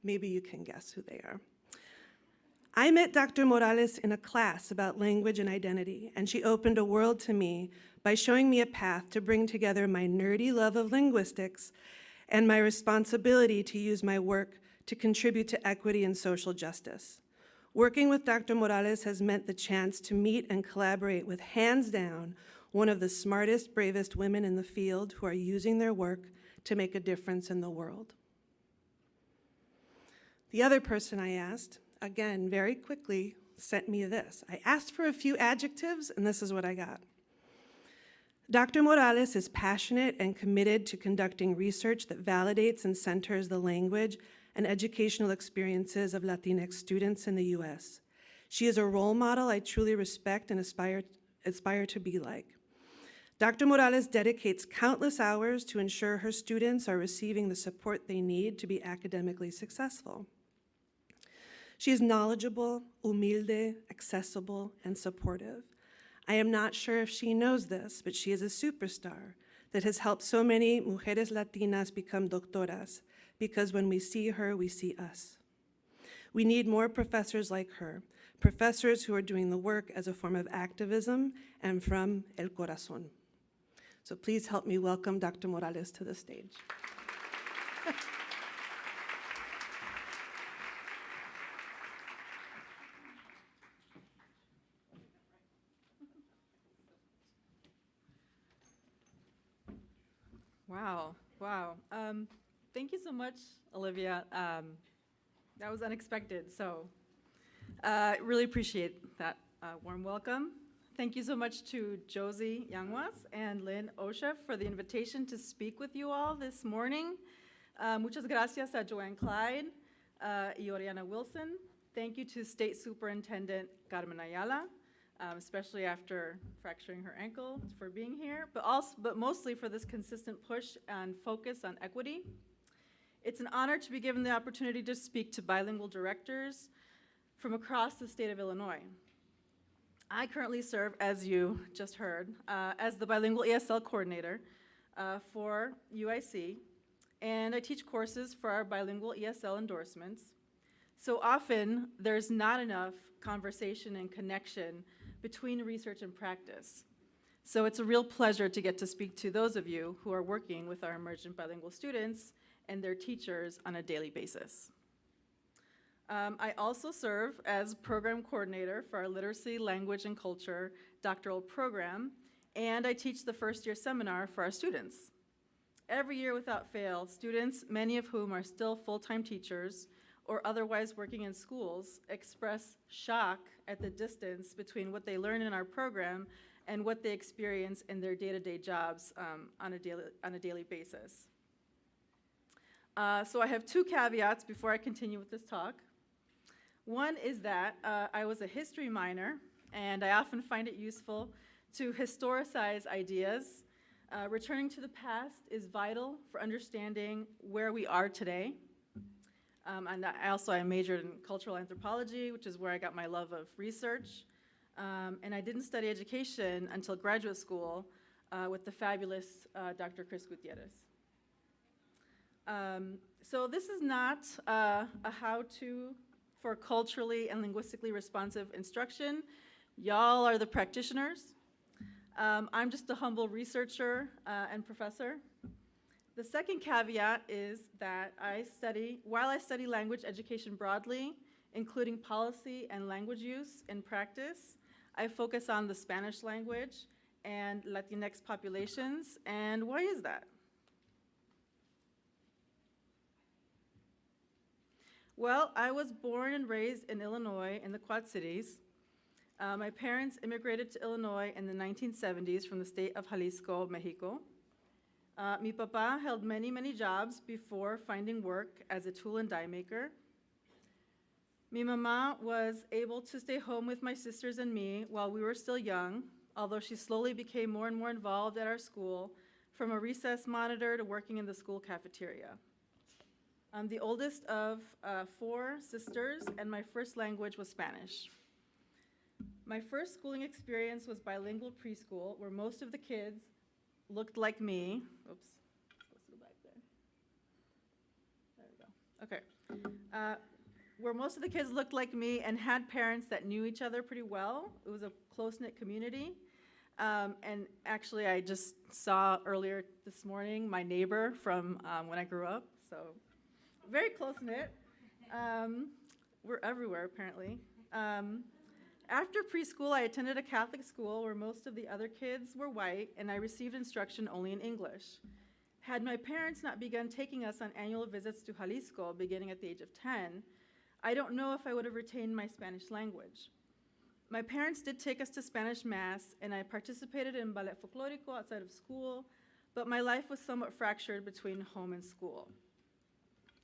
maybe you can guess who they are. I met Dr. Morales in a class about language and identity, and she opened a world to me by showing me a path to bring together my nerdy love of linguistics and my responsibility to use my work to contribute to equity and social justice. Working with Dr. Morales has meant the chance to meet and collaborate with, hands down, one of the smartest, bravest women in the field who are using their work to make a difference in the world. The other person I asked, again, very quickly, sent me this. I asked for a few adjectives, and this is what I got. Dr. Morales is passionate and committed to conducting research that validates and centers the language and educational experiences of Latinx students in the U.S. She is a role model I truly respect and aspire to be like. Dr. Morales dedicates countless hours to ensure her students are receiving the support they need to be academically successful. She is knowledgeable, humilde, accessible, and supportive. I am not sure if she knows this, but she is a superstar that has helped so many mujeres latinas become doctoras, because when we see her, we see us. We need more professors like her, professors who are doing the work as a form of activism and from el corazón. So please help me welcome Dr. Morales to the stage. Wow. Thank you so much, Olivia. That was unexpected, so really appreciate that warm welcome. Thank you so much to Josie Yanguas and Lynn Osha for the invitation to speak with you all this morning. Muchas gracias a Joanne Clyde y Oriana Wilson. Thank you to State Superintendent Carmen Ayala, especially after fracturing her ankle, for being here, but mostly for this consistent push and focus on equity. It's an honor to be given the opportunity to speak to bilingual directors from across the state of Illinois. I currently serve, as you just heard, as the bilingual ESL coordinator for UIC, and I teach courses for our bilingual ESL endorsements. So often, there's not enough conversation and connection between research and practice. So it's a real pleasure to get to speak to those of you who are working with our emergent bilingual students and their teachers on a daily basis. I also serve as program coordinator for our Literacy, Language, and Culture doctoral program, and I teach the first-year seminar for our students. Every year without fail, students, many of whom are still full-time teachers or otherwise working in schools, express shock at the distance between what they learn in our program and what they experience in their day-to-day jobs on a daily basis. So I have two caveats before I continue with this talk. One is that I was a history minor, and I often find it useful to historicize ideas. Returning to the past is vital for understanding where we are today. And I majored in cultural anthropology, which is where I got my love of research. And I didn't study education until graduate school with the fabulous Dr. Chris Gutierrez. So this is not a how-to for culturally and linguistically responsive instruction. Y'all are the practitioners. I'm just a humble researcher and professor. The second caveat is that while I study language education broadly, including policy and language use in practice, I focus on the Spanish language and Latinx populations. And why is that? Well, I was born and raised in Illinois in the Quad Cities. My parents immigrated to Illinois in the 1970s from the state of Jalisco, Mexico. Mi papa held many, many jobs before finding work as a tool and die maker. Mi mama was able to stay home with my sisters and me while we were still young, although she slowly became more and more involved at our school, from a recess monitor to working in the school cafeteria. I'm the oldest of 4 sisters, and my first language was Spanish. My first schooling experience was bilingual preschool, where most of the kids looked like me. Oops, let's go back there. There we go. Okay. Where most of the kids looked like me and had parents that knew each other pretty well. It was a close-knit community. And actually, I just saw earlier this morning my neighbor from when I grew up, so very close-knit. We're everywhere, apparently. After preschool, I attended a Catholic school where most of the other kids were white, and I received instruction only in English. Had my parents not begun taking us on annual visits to Jalisco beginning at the age of 10, I don't know if I would have retained my Spanish language. My parents did take us to Spanish Mass, and I participated in ballet folklorico outside of school, but my life was somewhat fractured between home and school.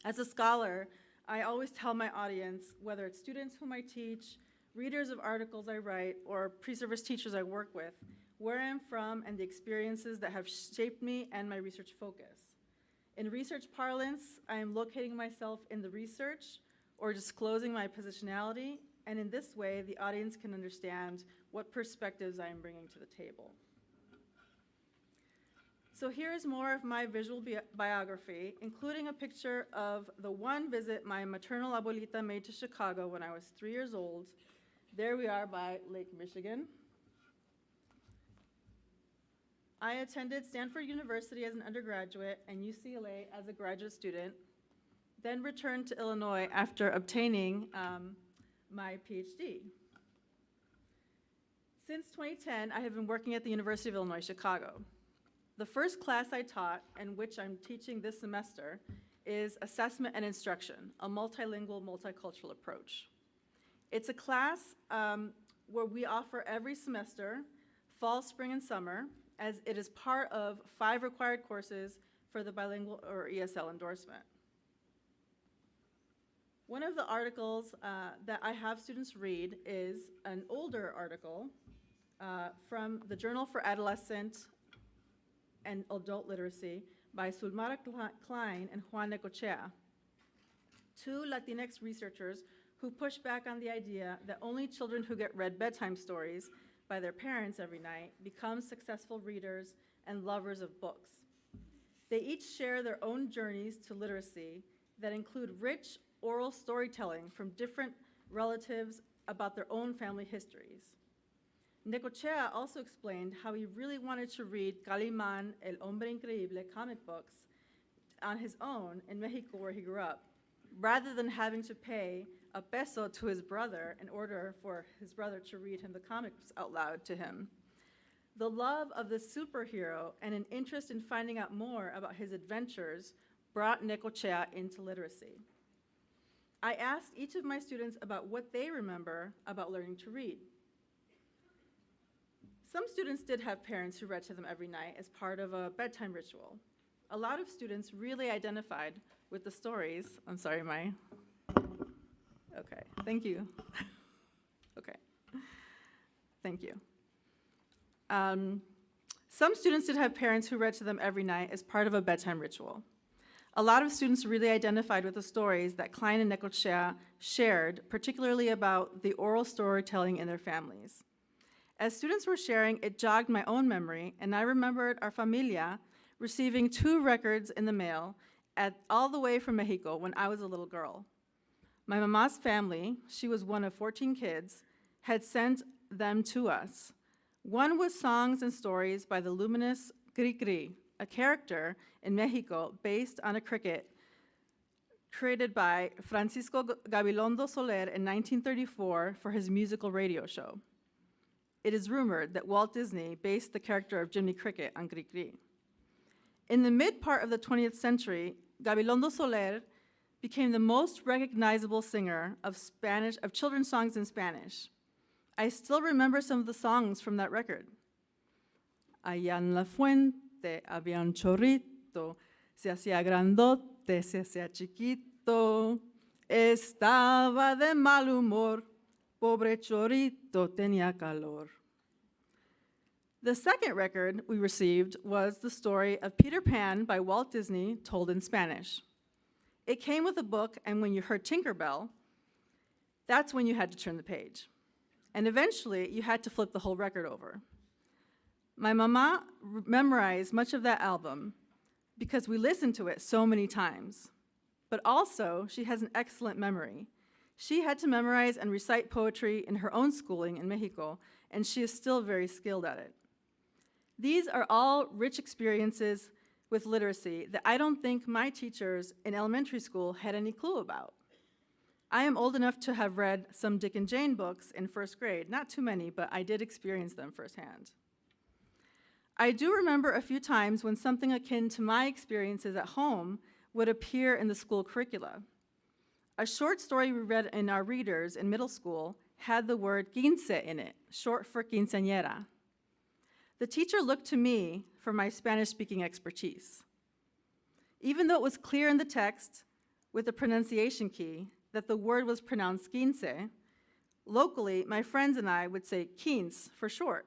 As a scholar, I always tell my audience, whether it's students whom I teach, readers of articles I write, or pre-service teachers I work with, where I'm from and the experiences that have shaped me and my research focus. In research parlance, I am locating myself in the research or disclosing my positionality, and in this way, the audience can understand what perspectives I am bringing to the table. So here is more of my visual biography, including a picture of the one visit my maternal abuelita made to Chicago when I was 3 years old. There we are by Lake Michigan. I attended Stanford University as an undergraduate and UCLA as a graduate student, then returned to Illinois after obtaining my PhD. Since 2010, I have been working at the University of Illinois, Chicago. The first class I taught, and which I'm teaching this semester, is Assessment and Instruction, a multilingual, multicultural approach. It's a class where we offer every semester, fall, spring, and summer, as it is part of 5 required courses for the bilingual or ESL endorsement. One of the articles that I have students read is an older article from the Journal for Adolescent and Adult Literacy by Sulmara Klein and Juan Necochea, 2 Latinx researchers who push back on the idea that only children who get read bedtime stories by their parents every night become successful readers and lovers of books. They each share their own journeys to literacy that include rich oral storytelling from different relatives about their own family histories. Necochea also explained how he really wanted to read Calimán, El Hombre Increíble comic books on his own in Mexico, where he grew up, rather than having to pay a peso to his brother in order for his brother to read him the comics out loud to him. The love of the superhero and an interest in finding out more about his adventures brought Necochea into literacy. I asked each of my students about what they remember about learning to read. Some students did have parents who read to them every night as part of a bedtime ritual. A lot of students really identified with the stories. I'm sorry, okay, thank you. Okay, thank you. Some students did have parents who read to them every night as part of a bedtime ritual. A lot of students really identified with the stories that Klein and Necochea shared, particularly about the oral storytelling in their families. As students were sharing, it jogged my own memory, and I remembered our familia receiving 2 records in the mail all the way from Mexico when I was a little girl. My mama's family, she was one of 14 kids, had sent them to us. One was songs and stories by the luminous Cri-Cri, a character in Mexico based on a cricket created by Francisco Gabilondo Soler in 1934 for his musical radio show. It is rumored that Walt Disney based the character of Jiminy Cricket on Cri-Cri. In the mid part of the 20th century, Gabilondo Soler became the most recognizable singer of children's songs in Spanish. I still remember some of the songs from that record. Allá en la fuente había un chorrito, se hacía grandote, se hacía chiquito, estaba de mal humor, pobre chorrito tenía calor. The second record we received was the story of Peter Pan by Walt Disney, told in Spanish. It came with a book, and when you heard Tinkerbell, that's when you had to turn the page. And eventually, you had to flip the whole record over. My mama memorized much of that album because we listened to it so many times. But also, she has an excellent memory. She had to memorize and recite poetry in her own schooling in Mexico, and she is still very skilled at it. These are all rich experiences with literacy that I don't think my teachers in elementary school had any clue about. I am old enough to have read some Dick and Jane books in first grade. Not too many, but I did experience them firsthand. I do remember a few times when something akin to my experiences at home would appear in the school curricula. A short story we read in our readers in middle school had the word quince in it, short for quinceañera. The teacher looked to me for my Spanish-speaking expertise. Even though it was clear in the text with the pronunciation key that the word was pronounced quince, locally, my friends and I would say quince for short.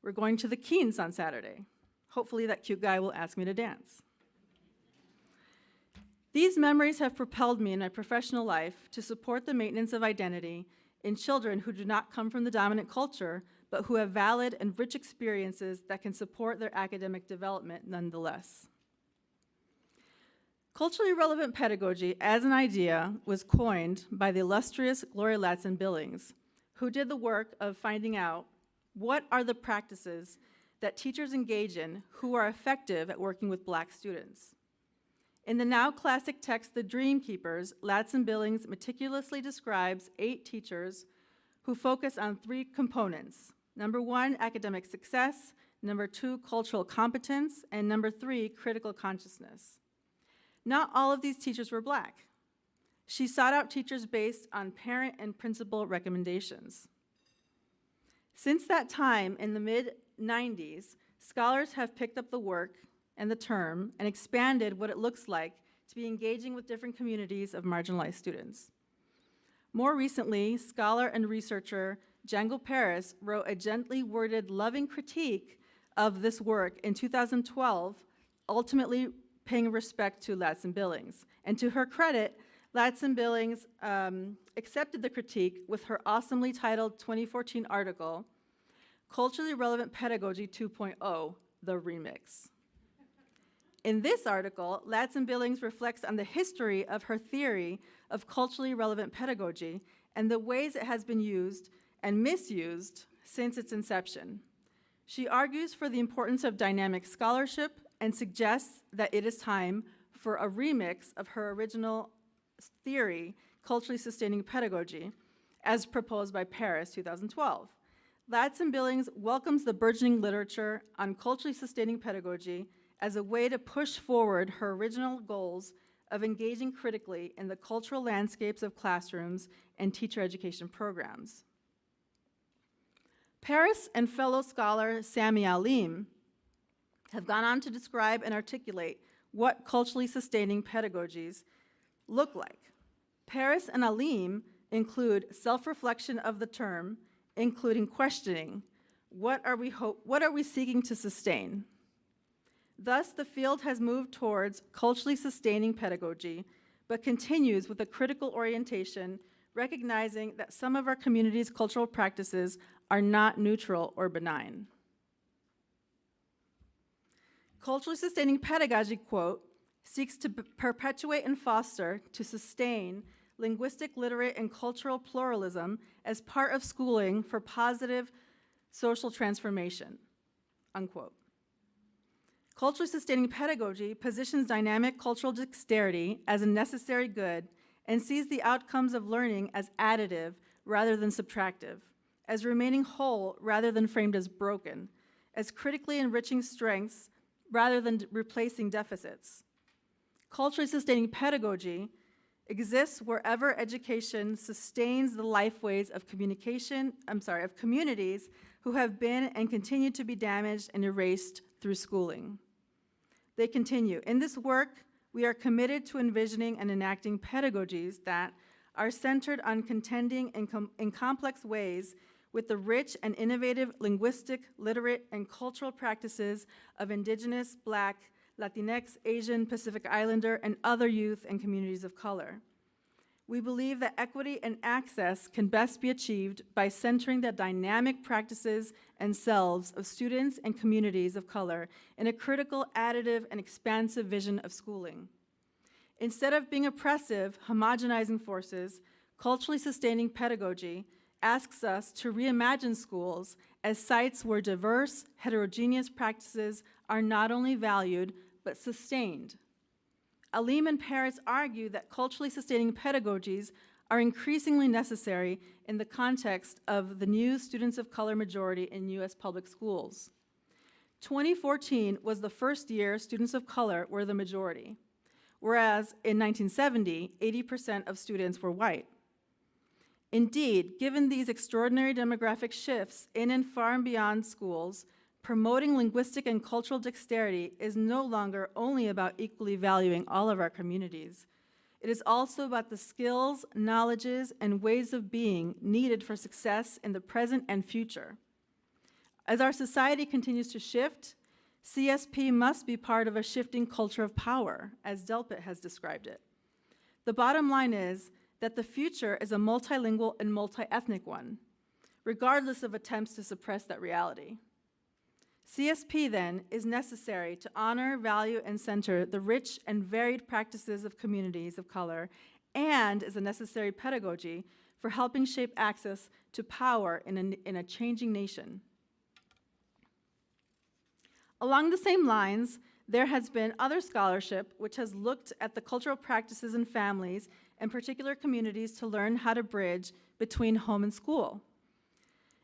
We're going to the quince on Saturday. Hopefully that cute guy will ask me to dance. These memories have propelled me in my professional life to support the maintenance of identity in children who do not come from the dominant culture, but who have valid and rich experiences that can support their academic development nonetheless. Culturally relevant pedagogy as an idea was coined by the illustrious Gloria Ladson-Billings, who did the work of finding out what are the practices that teachers engage in who are effective at working with Black students. In the now classic text, The Dream Keepers, Ladson-Billings meticulously describes 8 teachers who focus on 3 components. Number 1, academic success. Number 2, cultural competence. And number 3, critical consciousness. Not all of these teachers were Black. She sought out teachers based on parent and principal recommendations. Since that time, in the mid-90s, scholars have picked up the work and the term and expanded what it looks like to be engaging with different communities of marginalized students. More recently, scholar and researcher Django Paris wrote a gently worded, loving critique of this work in 2012, ultimately paying respect to Ladson-Billings. And to her credit, Ladson-Billings accepted the critique with her awesomely titled 2014 article, Culturally Relevant Pedagogy 2.0, The Remix. In this article, Ladson-Billings reflects on the history of her theory of culturally relevant pedagogy and the ways it has been used and misused since its inception. She argues for the importance of dynamic scholarship and suggests that it is time for a remix of her original theory, culturally sustaining pedagogy, as proposed by Paris 2012. Ladson-Billings welcomes the burgeoning literature on culturally sustaining pedagogy as a way to push forward her original goals of engaging critically in the cultural landscapes of classrooms and teacher education programs. Paris and fellow scholar Sami Alim have gone on to describe and articulate what culturally sustaining pedagogies look like. Paris and Alim include self-reflection of the term, including questioning, what are we seeking to sustain? Thus, the field has moved towards culturally sustaining pedagogy, but continues with a critical orientation, recognizing that some of our community's cultural practices are not neutral or benign. Culturally sustaining pedagogy, quote, seeks to perpetuate and foster, to sustain linguistic, literate, and cultural pluralism as part of schooling for positive social transformation, unquote. Culturally sustaining pedagogy positions dynamic cultural dexterity as a necessary good and sees the outcomes of learning as additive rather than subtractive, as remaining whole rather than framed as broken, as critically enriching strengths rather than replacing deficits. Culturally sustaining pedagogy exists wherever education sustains the lifeways of communities who have been and continue to be damaged and erased through schooling. They continue, in this work, we are committed to envisioning and enacting pedagogies that are centered on contending in complex ways with the rich and innovative linguistic, literate, and cultural practices of Indigenous, Black, Latinx, Asian, Pacific Islander, and other youth and communities of color. We believe that equity and access can best be achieved by centering the dynamic practices and selves of students and communities of color in a critical, additive, and expansive vision of schooling. Instead of being oppressive, homogenizing forces, culturally sustaining pedagogy asks us to reimagine schools as sites where diverse, heterogeneous practices are not only valued, but sustained. Alim and Paris argue that culturally sustaining pedagogies are increasingly necessary in the context of the new students of color majority in U.S. public schools. 2014 was the first year students of color were the majority, whereas in 1970, 80% of students were white. Indeed, given these extraordinary demographic shifts in and far and beyond schools, promoting linguistic and cultural dexterity is no longer only about equally valuing all of our communities. It is also about the skills, knowledges, and ways of being needed for success in the present and future. As our society continues to shift, CSP must be part of a shifting culture of power, as Delpit has described it. The bottom line is that the future is a multilingual and multi-ethnic one, regardless of attempts to suppress that reality. CSP, then, is necessary to honor, value, and center the rich and varied practices of communities of color, and is a necessary pedagogy for helping shape access to power in a changing nation. Along the same lines, there has been other scholarship which has looked at the cultural practices in families and particular communities to learn how to bridge between home and school,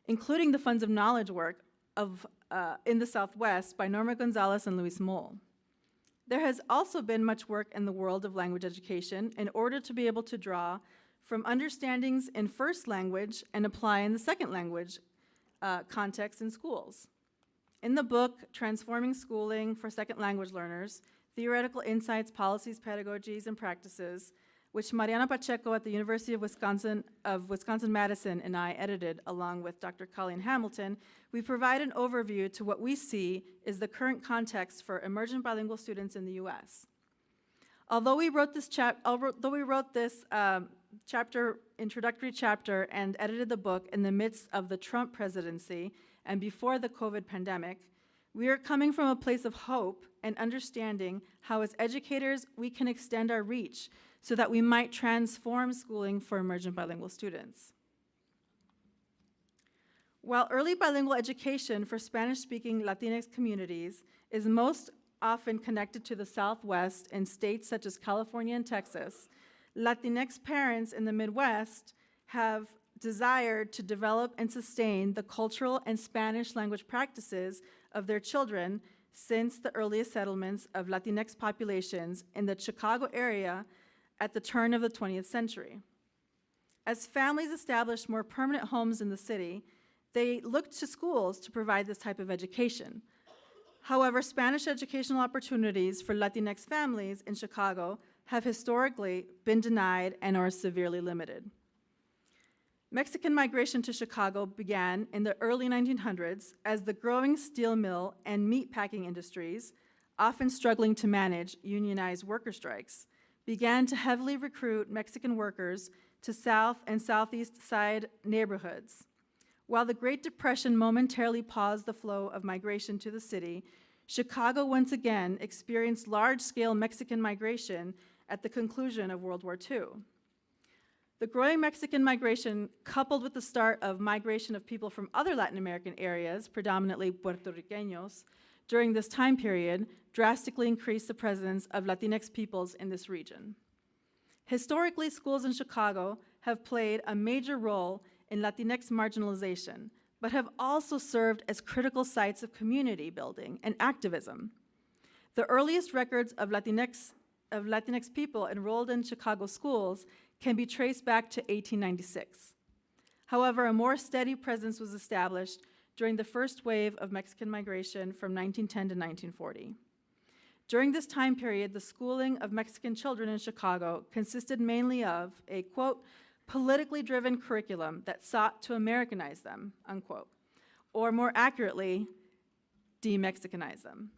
including the Funds of Knowledge work in the Southwest by Norma Gonzalez and Luis Moll. There has also been much work in the world of language education in order to be able to draw from understandings in first language and apply in the second language context in schools. In the book, Transforming Schooling for Second Language Learners, Theoretical Insights, Policies, Pedagogies, and Practices, which Mariana Pacheco at the University of Wisconsin-Madison and I edited along with Dr. Colleen Hamilton, we provide an overview to what we see is the current context for emergent bilingual students in the U.S. Although we wrote this introductory chapter and edited the book in the midst of the Trump presidency and before the COVID pandemic, we are coming from a place of hope and understanding how as educators we can extend our reach so that we might transform schooling for emergent bilingual students. While early bilingual education for Spanish-speaking Latinx communities is most often connected to the Southwest in states such as California and Texas, Latinx parents in the Midwest have desired to develop and sustain the cultural and Spanish language practices of their children since the earliest settlements of Latinx populations in the Chicago area at the turn of the 20th century. As families established more permanent homes in the city, they looked to schools to provide this type of education. However, Spanish educational opportunities for Latinx families in Chicago have historically been denied and are severely limited. Mexican migration to Chicago began in the early 1900s as the growing steel mill and meat packing industries, often struggling to manage unionized worker strikes, began to heavily recruit Mexican workers to South and Southeast Side neighborhoods. While the Great Depression momentarily paused the flow of migration to the city, Chicago once again experienced large-scale Mexican migration at the conclusion of World War II. The growing Mexican migration, coupled with the start of migration of people from other Latin American areas, predominantly Puerto Ricanos, during this time period, drastically increased the presence of Latinx peoples in this region. Historically, schools in Chicago have played a major role in Latinx marginalization, but have also served as critical sites of community building and activism. The earliest records of Latinx people enrolled in Chicago schools can be traced back to 1896. However, a more steady presence was established during the first wave of Mexican migration from 1910 to 1940. During this time period, the schooling of Mexican children in Chicago consisted mainly of a, quote, politically driven curriculum that sought to Americanize them, unquote, or more accurately, de-Mexicanize them.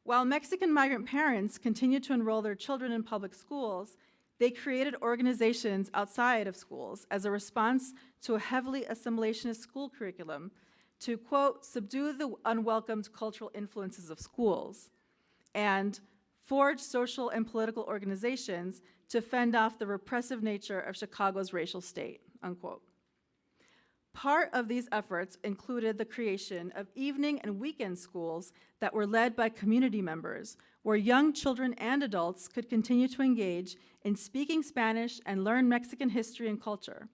While Mexican migrant parents continued to enroll their children in public schools, they created organizations outside of schools as a response to a heavily assimilationist school curriculum to, quote, subdue the unwelcomed cultural influences of schools, and forge social and political organizations to fend off the repressive nature of Chicago's racial state, unquote. Part of these efforts included the creation of evening and weekend schools that were led by community members, where young children and adults could continue to engage in speaking Spanish and learn Mexican history and culture.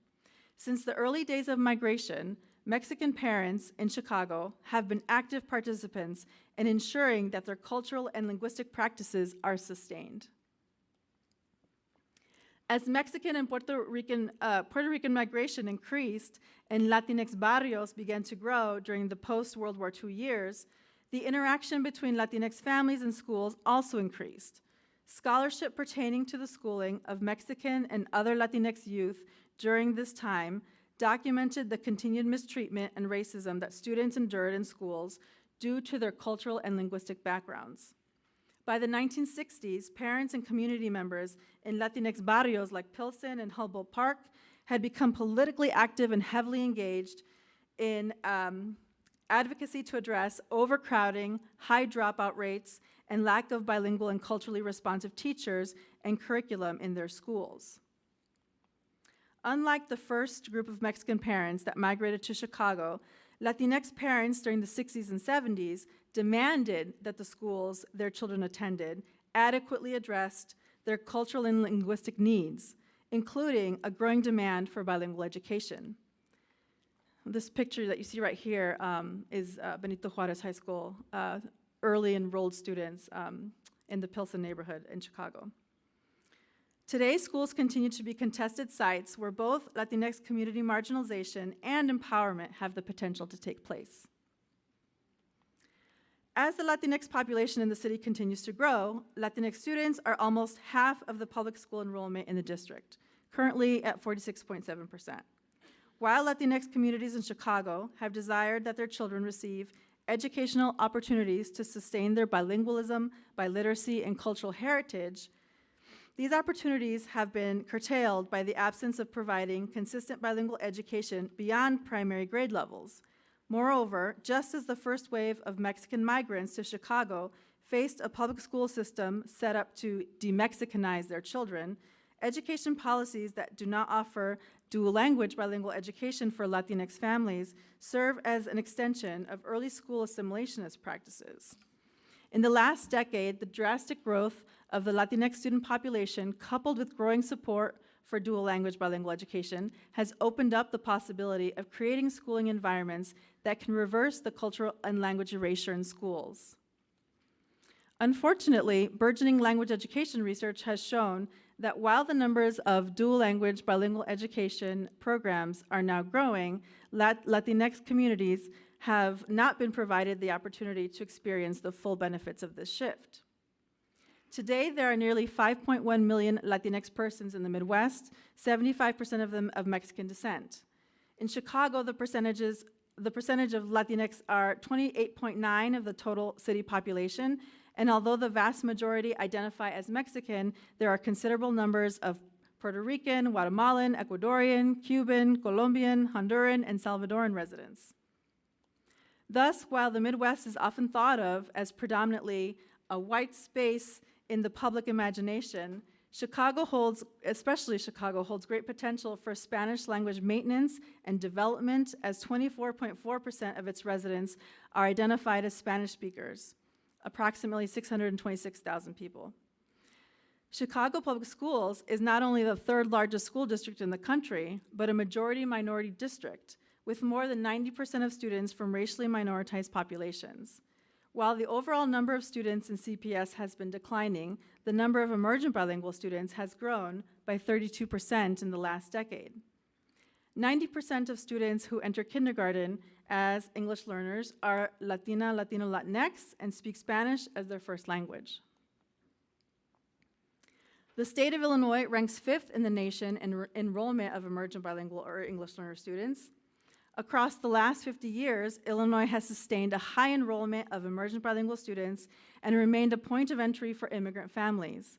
Since the early days of migration, Mexican parents in Chicago have been active participants in ensuring that their cultural and linguistic practices are sustained. As Mexican and Puerto Rican migration increased and Latinx barrios began to grow during the post-World War II years, the interaction between Latinx families and schools also increased. Scholarship pertaining to the schooling of Mexican and other Latinx youth during this time documented the continued mistreatment and racism that students endured in schools due to their cultural and linguistic backgrounds. By the 1960s, parents and community members in Latinx barrios like Pilsen and Humboldt Park had become politically active and heavily engaged in advocacy to address overcrowding, high dropout rates, and lack of bilingual and culturally responsive teachers and curriculum in their schools. Unlike the first group of Mexican parents that migrated to Chicago, Latinx parents during the 60s and 70s demanded that the schools their children attended adequately addressed their cultural and linguistic needs, including a growing demand for bilingual education. This picture that you see right here is Benito Juarez High School, early enrolled students in the Pilsen neighborhood in Chicago. Today, schools continue to be contested sites where both Latinx community marginalization and empowerment have the potential to take place. As the Latinx population in the city continues to grow, Latinx students are almost half of the public school enrollment in the district, currently at 46.7%. While Latinx communities in Chicago have desired that their children receive educational opportunities to sustain their bilingualism, biliteracy, and cultural heritage, these opportunities have been curtailed by the absence of providing consistent bilingual education beyond primary grade levels. Moreover, just as the first wave of Mexican migrants to Chicago faced a public school system set up to de-Mexicanize their children, education policies that do not offer dual language bilingual education for Latinx families serve as an extension of early school assimilationist practices. In the last decade, the drastic growth of the Latinx student population, coupled with growing support for dual language bilingual education, has opened up the possibility of creating schooling environments that can reverse the cultural and language erasure in schools. Unfortunately, burgeoning language education research has shown that while the numbers of dual language bilingual education programs are now growing, Latinx communities have not been provided the opportunity to experience the full benefits of this shift. Today, there are nearly 5.1 million Latinx persons in the Midwest, 75% of them of Mexican descent. In Chicago, the percentage of Latinx are 28.9% of the total city population, and although the vast majority identify as Mexican, there are considerable numbers of Puerto Rican, Guatemalan, Ecuadorian, Cuban, Colombian, Honduran, and Salvadoran residents. Thus, while the Midwest is often thought of as predominantly a white space in the public imagination, especially Chicago holds great potential for Spanish language maintenance and development, as 24.4% of its residents are identified as Spanish speakers, approximately 626,000 people. Chicago Public Schools is not only the third largest school district in the country, but a majority minority district, with more than 90% of students from racially minoritized populations. While the overall number of students in CPS has been declining, the number of emergent bilingual students has grown by 32% in the last decade. 90% of students who enter kindergarten as English learners are Latina, Latino, Latinx, and speak Spanish as their first language. The state of Illinois ranks 5th in the nation in enrollment of emergent bilingual or English learner students. Across the last 50 years, Illinois has sustained a high enrollment of emergent bilingual students and remained a point of entry for immigrant families.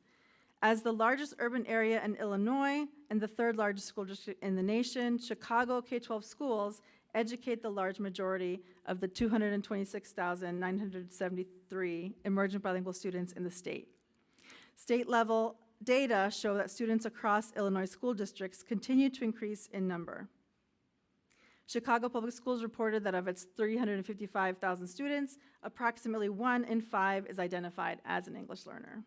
As the largest urban area in Illinois and the third largest school district in the nation, Chicago K-12 schools educate the large majority of the 226,973 emergent bilingual students in the state. State-level data show that students across Illinois school districts continue to increase in number. Chicago Public Schools reported that of its 355,000 students, approximately 1 in 5 is identified as an English learner.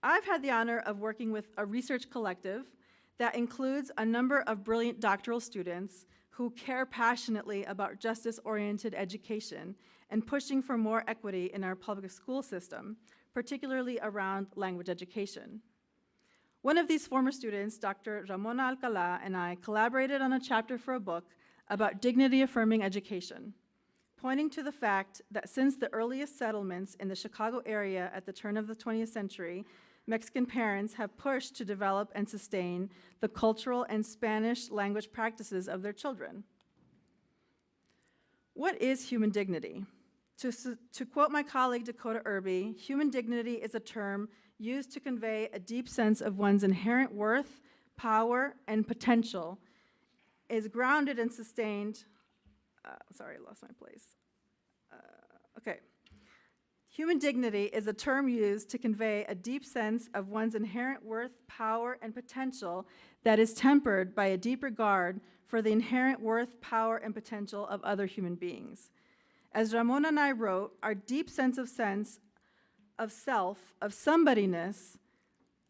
I've had the honor of working with a research collective that includes a number of brilliant doctoral students who care passionately about justice-oriented education and pushing for more equity in our public school system, particularly around language education. One of these former students, Dr. Ramona Alcalá, and I collaborated on a chapter for a book about dignity-affirming education, pointing to the fact that since the earliest settlements in the Chicago area at the turn of the 20th century, Mexican parents have pushed to develop and sustain the cultural and Spanish language practices of their children. What is human dignity? To quote my colleague Dakota Irby, human dignity is a term used to convey a deep sense of one's inherent worth, power, and potential, is grounded and sustained. Sorry, I lost my place. Okay. Human dignity is a term used to convey a deep sense of one's inherent worth, power, and potential that is tempered by a deep regard for the inherent worth, power, and potential of other human beings. As Ramona and I wrote, our deep sense of self, of somebodyness,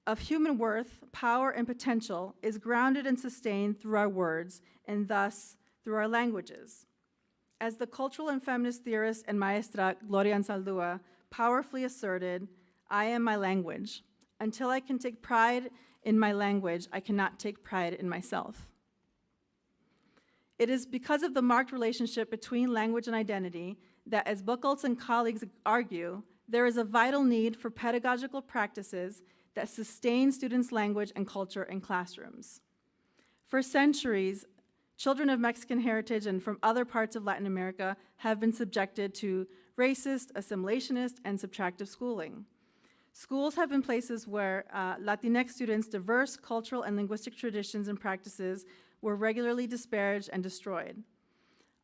of human worth, power, and potential is grounded and sustained through our words, and thus through our languages. As the cultural and feminist theorist and maestra Gloria Anzaldúa powerfully asserted, I am my language. Until I can take pride in my language, I cannot take pride in myself. It is because of the marked relationship between language and identity that, as Buchholz and colleagues argue, there is a vital need for pedagogical practices that sustain students' language and culture in classrooms. For centuries, children of Mexican heritage and from other parts of Latin America have been subjected to racist, assimilationist, and subtractive schooling. Schools have been places where Latinx students' diverse cultural and linguistic traditions and practices were regularly disparaged and destroyed.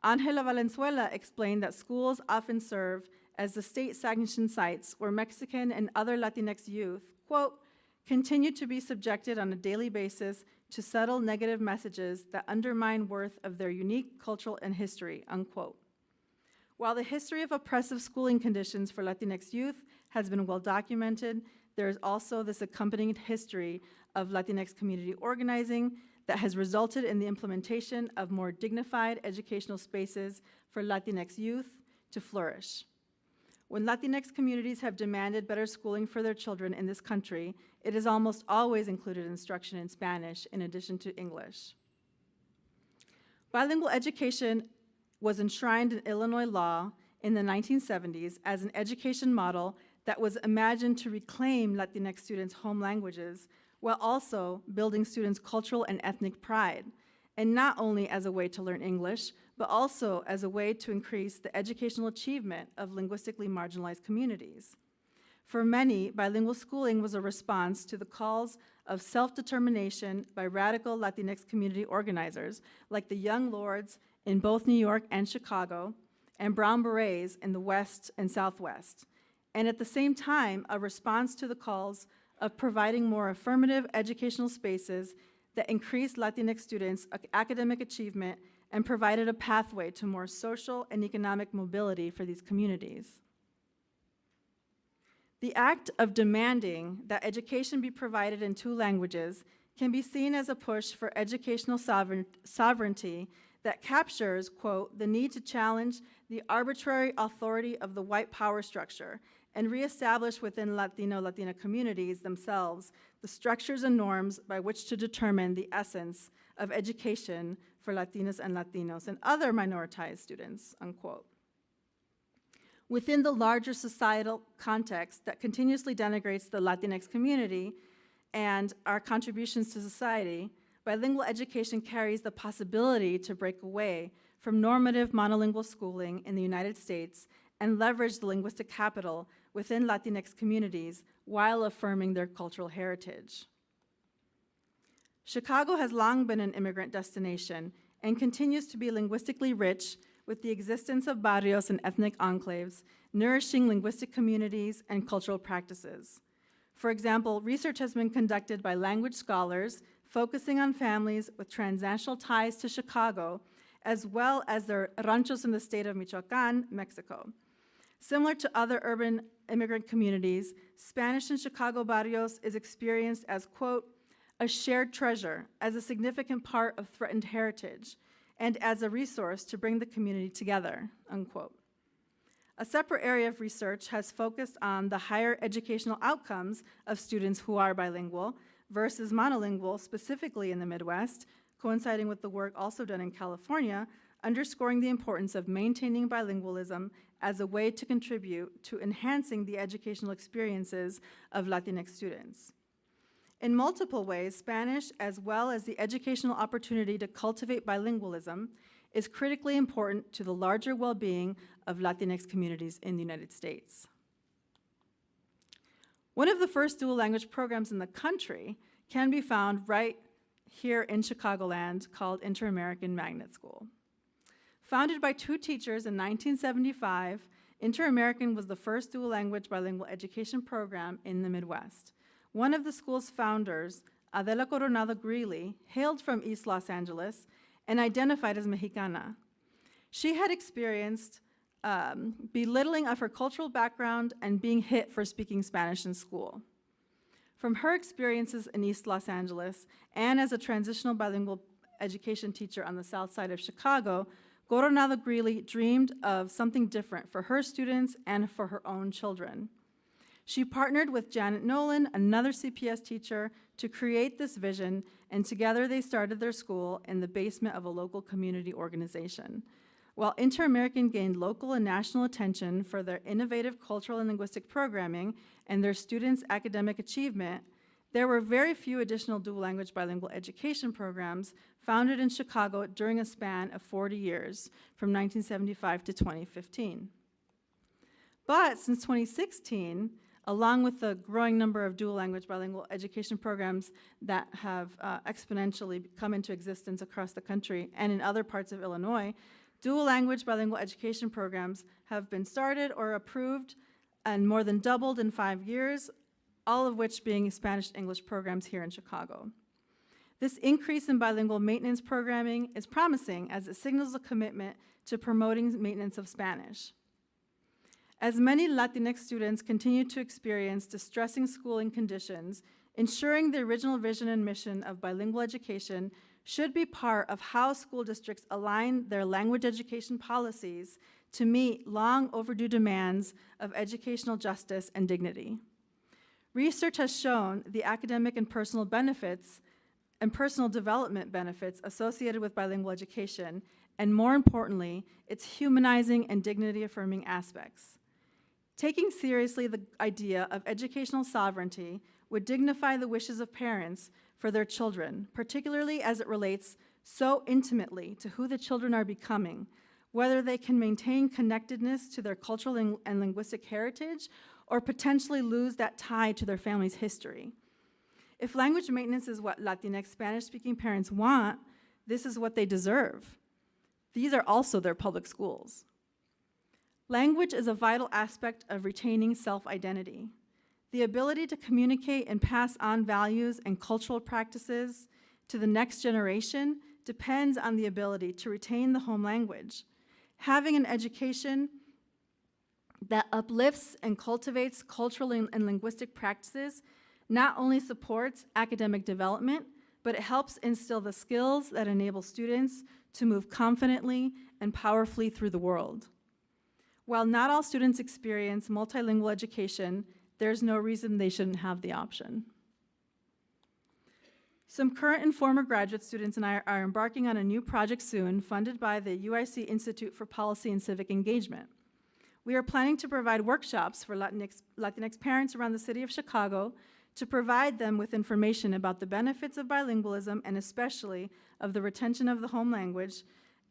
Angela Valenzuela explained that schools often serve as the state-sanctioned sites where Mexican and other Latinx youth, quote, continue to be subjected on a daily basis to subtle negative messages that undermine worth of their unique cultural and history, unquote. While the history of oppressive schooling conditions for Latinx youth has been well documented, there is also this accompanying history of Latinx community organizing that has resulted in the implementation of more dignified educational spaces for Latinx youth to flourish. When Latinx communities have demanded better schooling for their children in this country, it has almost always included instruction in Spanish in addition to English. Bilingual education was enshrined in Illinois law in the 1970s as an education model that was imagined to reclaim Latinx students' home languages while also building students' cultural and ethnic pride, and not only as a way to learn English, but also as a way to increase the educational achievement of linguistically marginalized communities. For many, bilingual schooling was a response to the calls of self-determination by radical Latinx community organizers like the Young Lords in both New York and Chicago, and Brown Berets in the West and Southwest, and at the same time, a response to the calls of providing more affirmative educational spaces that increased Latinx students' academic achievement and provided a pathway to more social and economic mobility for these communities. The act of demanding that education be provided in 2 languages can be seen as a push for educational sovereignty that captures, quote, the need to challenge the arbitrary authority of the white power structure and reestablish within Latina communities themselves the structures and norms by which to determine the essence of education for Latinas and Latinos and other minoritized students, unquote. Within the larger societal context that continuously denigrates the Latinx community and our contributions to society, bilingual education carries the possibility to break away from normative monolingual schooling in the United States and leverage the linguistic capital within Latinx communities while affirming their cultural heritage. Chicago has long been an immigrant destination and continues to be linguistically rich with the existence of barrios and ethnic enclaves, nourishing linguistic communities and cultural practices. For example, research has been conducted by language scholars focusing on families with transnational ties to Chicago, as well as their ranchos in the state of Michoacán, Mexico. Similar to other urban immigrant communities, Spanish in Chicago barrios is experienced as, quote, a shared treasure, as a significant part of threatened heritage, and as a resource to bring the community together, unquote. A separate area of research has focused on the higher educational outcomes of students who are bilingual versus monolingual, specifically in the Midwest, coinciding with the work also done in California, underscoring the importance of maintaining bilingualism as a way to contribute to enhancing the educational experiences of Latinx students. In multiple ways, Spanish, as well as the educational opportunity to cultivate bilingualism, is critically important to the larger well-being of Latinx communities in the United States. One of the first dual language programs in the country can be found right here in Chicagoland called Inter-American Magnet School. Founded by two teachers in 1975, Inter-American was the first dual language bilingual education program in the Midwest. One of the school's founders, Adela Coronado Greeley, hailed from East Los Angeles and identified as Mexicana. She had experienced belittling of her cultural background and being hit for speaking Spanish in school. From her experiences in East Los Angeles and as a transitional bilingual education teacher on the south side of Chicago, Coronado Greeley dreamed of something different for her students and for her own children. She partnered with Janet Nolan, another CPS teacher, to create this vision, and together they started their school in the basement of a local community organization. While Inter-American gained local and national attention for their innovative cultural and linguistic programming and their students' academic achievement, there were very few additional dual language bilingual education programs founded in Chicago during a span of 40 years, from 1975 to 2015. But since 2016, along with the growing number of dual language bilingual education programs that have exponentially come into existence across the country and in other parts of Illinois, dual language bilingual education programs have been started or approved and more than doubled in 5 years, all of which being Spanish-English programs here in Chicago. This increase in bilingual maintenance programming is promising as it signals a commitment to promoting maintenance of Spanish. As many Latinx students continue to experience distressing schooling conditions, ensuring the original vision and mission of bilingual education should be part of how school districts align their language education policies to meet long overdue demands of educational justice and dignity. Research has shown the academic and personal benefits and personal development benefits associated with bilingual education, and more importantly, its humanizing and dignity-affirming aspects. Taking seriously the idea of educational sovereignty would dignify the wishes of parents for their children, particularly as it relates so intimately to who the children are becoming, whether they can maintain connectedness to their cultural and linguistic heritage or potentially lose that tie to their family's history. If language maintenance is what Latinx Spanish-speaking parents want, this is what they deserve. These are also their public schools. Language is a vital aspect of retaining self-identity. The ability to communicate and pass on values and cultural practices to the next generation depends on the ability to retain the home language. Having an education that uplifts and cultivates cultural and linguistic practices not only supports academic development, but it helps instill the skills that enable students to move confidently and powerfully through the world. While not all students experience multilingual education, there's no reason they shouldn't have the option. Some current and former graduate students and I are embarking on a new project soon, funded by the UIC Institute for Policy and Civic Engagement. We are planning to provide workshops for Latinx parents around the city of Chicago to provide them with information about the benefits of bilingualism and especially of the retention of the home language,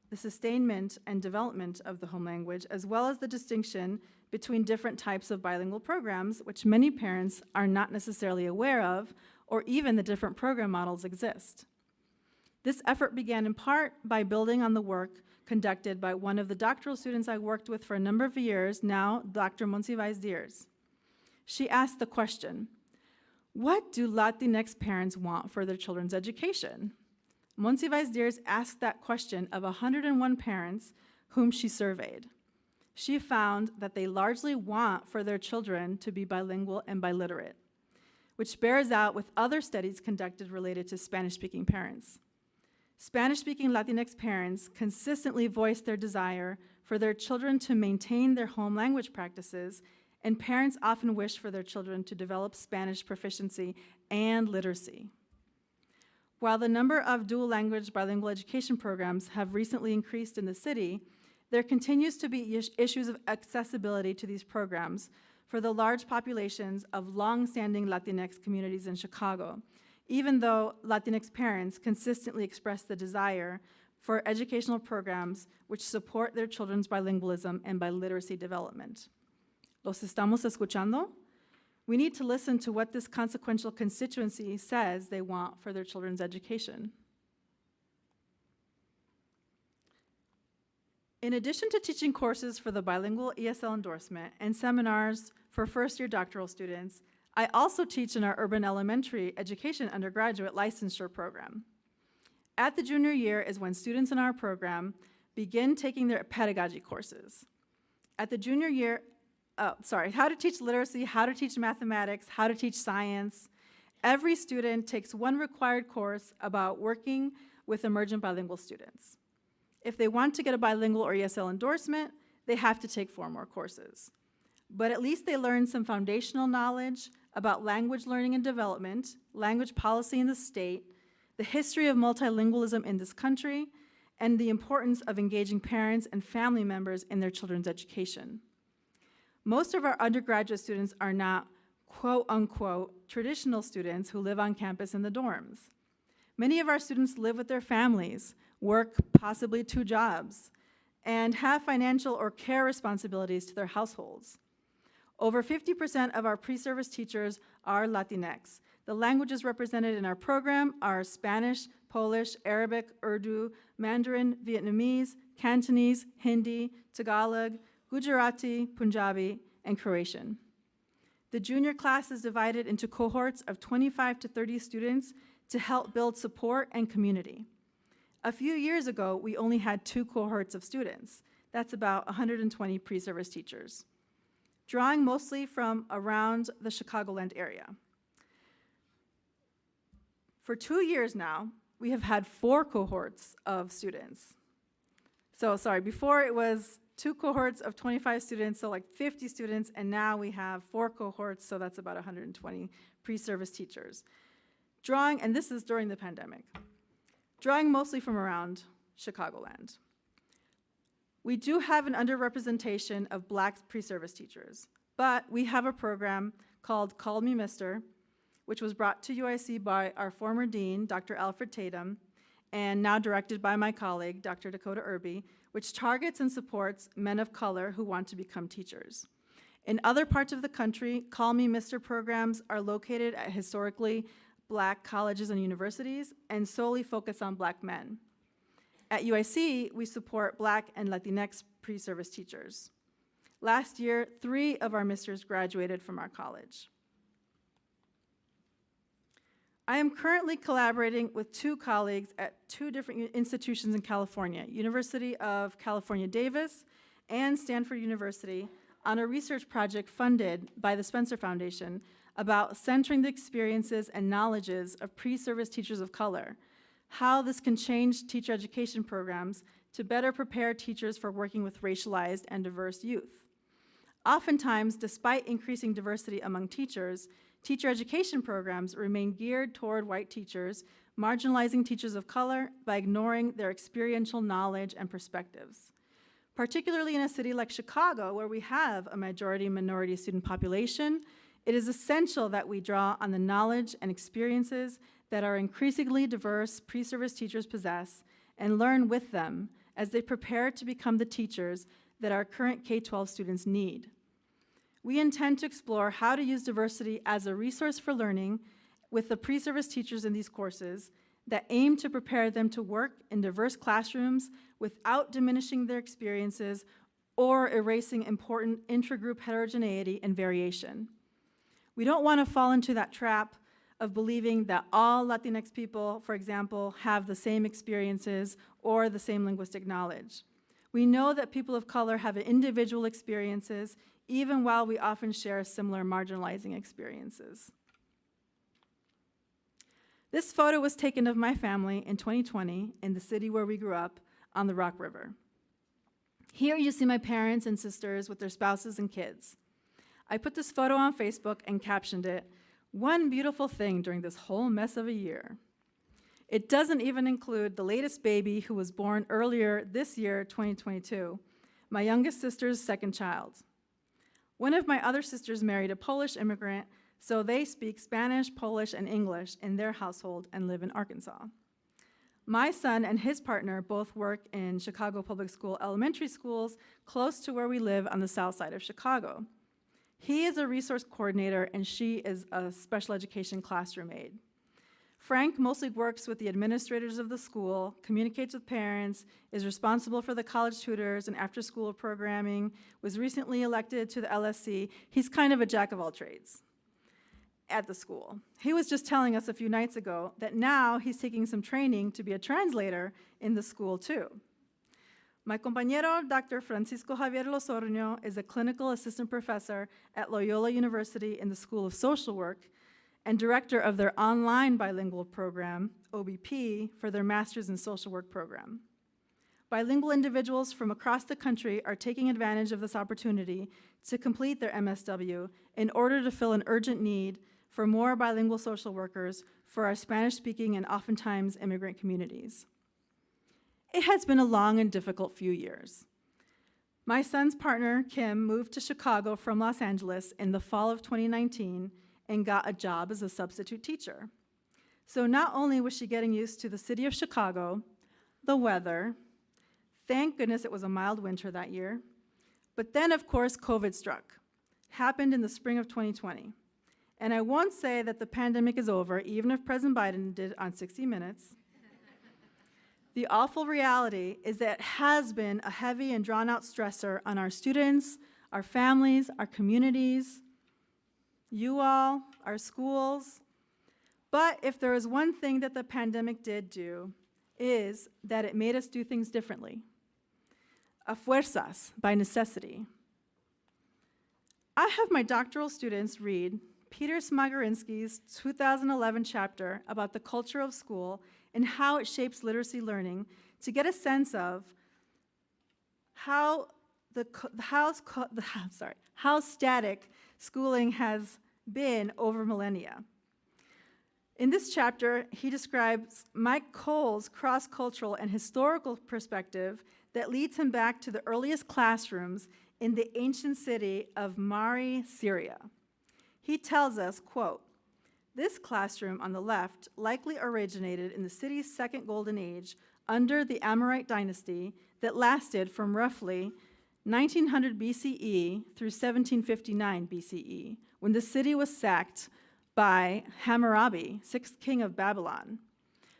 the sustainment and development of the home language, as well as the distinction between different types of bilingual programs, which many parents are not necessarily aware of, or even the different program models exist. This effort began in part by building on the work conducted by one of the doctoral students I worked with for a number of years, now Dr. Monsiváis Diers. She asked the question, What do Latinx parents want for their children's education? Monsiváis Diers asked that question of 101 parents whom she surveyed. She found that they largely want for their children to be bilingual and biliterate, which bears out with other studies conducted related to Spanish-speaking parents. Spanish-speaking Latinx parents consistently voice their desire for their children to maintain their home language practices, and parents often wish for their children to develop Spanish proficiency and literacy. While the number of dual language bilingual education programs have recently increased in the city, there continues to be issues of accessibility to these programs for the large populations of long-standing Latinx communities in Chicago, even though Latinx parents consistently express the desire for educational programs which support their children's bilingualism and biliteracy development. ¿Los estamos escuchando? We need to listen to what this consequential constituency says they want for their children's education. In addition to teaching courses for the bilingual ESL endorsement and seminars for first-year doctoral students, I also teach in our urban elementary education undergraduate licensure program. At the junior year is when students in our program begin taking their pedagogy courses. At the junior year, how to teach literacy, how to teach mathematics, how to teach science. Every student takes one required course about working with emergent bilingual students. If they want to get a bilingual or ESL endorsement, they have to take 4 more courses. But at least they learn some foundational knowledge about language learning and development, language policy in the state, the history of multilingualism in this country, and the importance of engaging parents and family members in their children's education. Most of our undergraduate students are not quote-unquote traditional students who live on campus in the dorms. Many of our students live with their families, work possibly 2 jobs, and have financial or care responsibilities to their households. Over 50% of our pre-service teachers are Latinx. The languages represented in our program are Spanish, Polish, Arabic, Urdu, Mandarin, Vietnamese, Cantonese, Hindi, Tagalog, Gujarati, Punjabi, and Croatian. The junior class is divided into cohorts of 25 to 30 students to help build support and community. A few years ago, we only had 2 cohorts of students. That's about 120 pre-service teachers, drawing mostly from around the Chicagoland area. For 2 years now, we have had 4 cohorts of students. Before it was 2 cohorts of 25 students, so like 50 students, and now we have 4 cohorts, so that's about 120 pre-service teachers. And this is during the pandemic, drawing mostly from around Chicagoland. We do have an underrepresentation of Black pre-service teachers, but we have a program called Call Me Mr., which was brought to UIC by our former dean, Dr. Alfred Tatum, and now directed by my colleague, Dr. Dakota Irby, which targets and supports men of color who want to become teachers. In other parts of the country, Call Me Mr. programs are located at historically Black colleges and universities and solely focus on Black men. At UIC, we support Black and Latinx pre-service teachers. Last year, 3 of our Misters graduated from our college. I am currently collaborating with 2 colleagues at 2 different institutions in California, University of California, Davis and Stanford University, on a research project funded by the Spencer Foundation about centering the experiences and knowledges of pre-service teachers of color, how this can change teacher education programs to better prepare teachers for working with racialized and diverse youth. Oftentimes, despite increasing diversity among teachers, teacher education programs remain geared toward white teachers, marginalizing teachers of color by ignoring their experiential knowledge and perspectives. Particularly in a city like Chicago, where we have a majority minority student population, it is essential that we draw on the knowledge and experiences that our increasingly diverse pre-service teachers possess and learn with them as they prepare to become the teachers that our current K-12 students need. We intend to explore how to use diversity as a resource for learning with the pre-service teachers in these courses that aim to prepare them to work in diverse classrooms without diminishing their experiences or erasing important intragroup heterogeneity and variation. We don't want to fall into that trap of believing that all Latinx people, for example, have the same experiences or the same linguistic knowledge. We know that people of color have individual experiences, even while we often share similar marginalizing experiences. This photo was taken of my family in 2020 in the city where we grew up on the Rock River. Here you see my parents and sisters with their spouses and kids. I put this photo on Facebook and captioned it, "One beautiful thing during this whole mess of a year." It doesn't even include the latest baby who was born earlier this year, 2022, my youngest sister's second child. One of my other sisters married a Polish immigrant, so they speak Spanish, Polish, and English in their household and live in Arkansas. My son and his partner both work in Chicago Public School elementary schools close to where we live on the south side of Chicago. He is a resource coordinator and she is a special education classroom aide. Frank mostly works with the administrators of the school, communicates with parents, is responsible for the college tutors and after-school programming, was recently elected to the LSC. He's kind of a jack of all trades at the school. He was just telling us a few nights ago that now he's taking some training to be a translator in the school too. My compañero, Dr. Francisco Javier Losorno, is a clinical assistant professor at Loyola University in the School of Social Work and director of their online bilingual program, OBP, for their Master's in Social Work program. Bilingual individuals from across the country are taking advantage of this opportunity to complete their MSW in order to fill an urgent need for more bilingual social workers for our Spanish-speaking and oftentimes immigrant communities. It has been a long and difficult few years. My son's partner, Kim, moved to Chicago from Los Angeles in the fall of 2019 and got a job as a substitute teacher. So not only was she getting used to the city of Chicago, the weather, thank goodness it was a mild winter that year, but then of course COVID struck, happened in the spring of 2020. And I won't say that the pandemic is over, even if President Biden did on 60 Minutes. The awful reality is that it has been a heavy and drawn-out stressor on our students, our families, our communities, you all, our schools. But if there is one thing that the pandemic did do, is that it made us do things differently. A fuerzas, by necessity. I have my doctoral students read Peter Smagorinsky's 2011 chapter about the culture of school and how it shapes literacy learning to get a sense of how static schooling has been over millennia. In this chapter, he describes Mike Cole's cross-cultural and historical perspective that leads him back to the earliest classrooms in the ancient city of Mari, Syria. He tells us, quote, "This classroom on the left likely originated in the city's second golden age under the Amorite dynasty that lasted from roughly 1900 BCE through 1759 BCE, when the city was sacked by Hammurabi, 6th king of Babylon.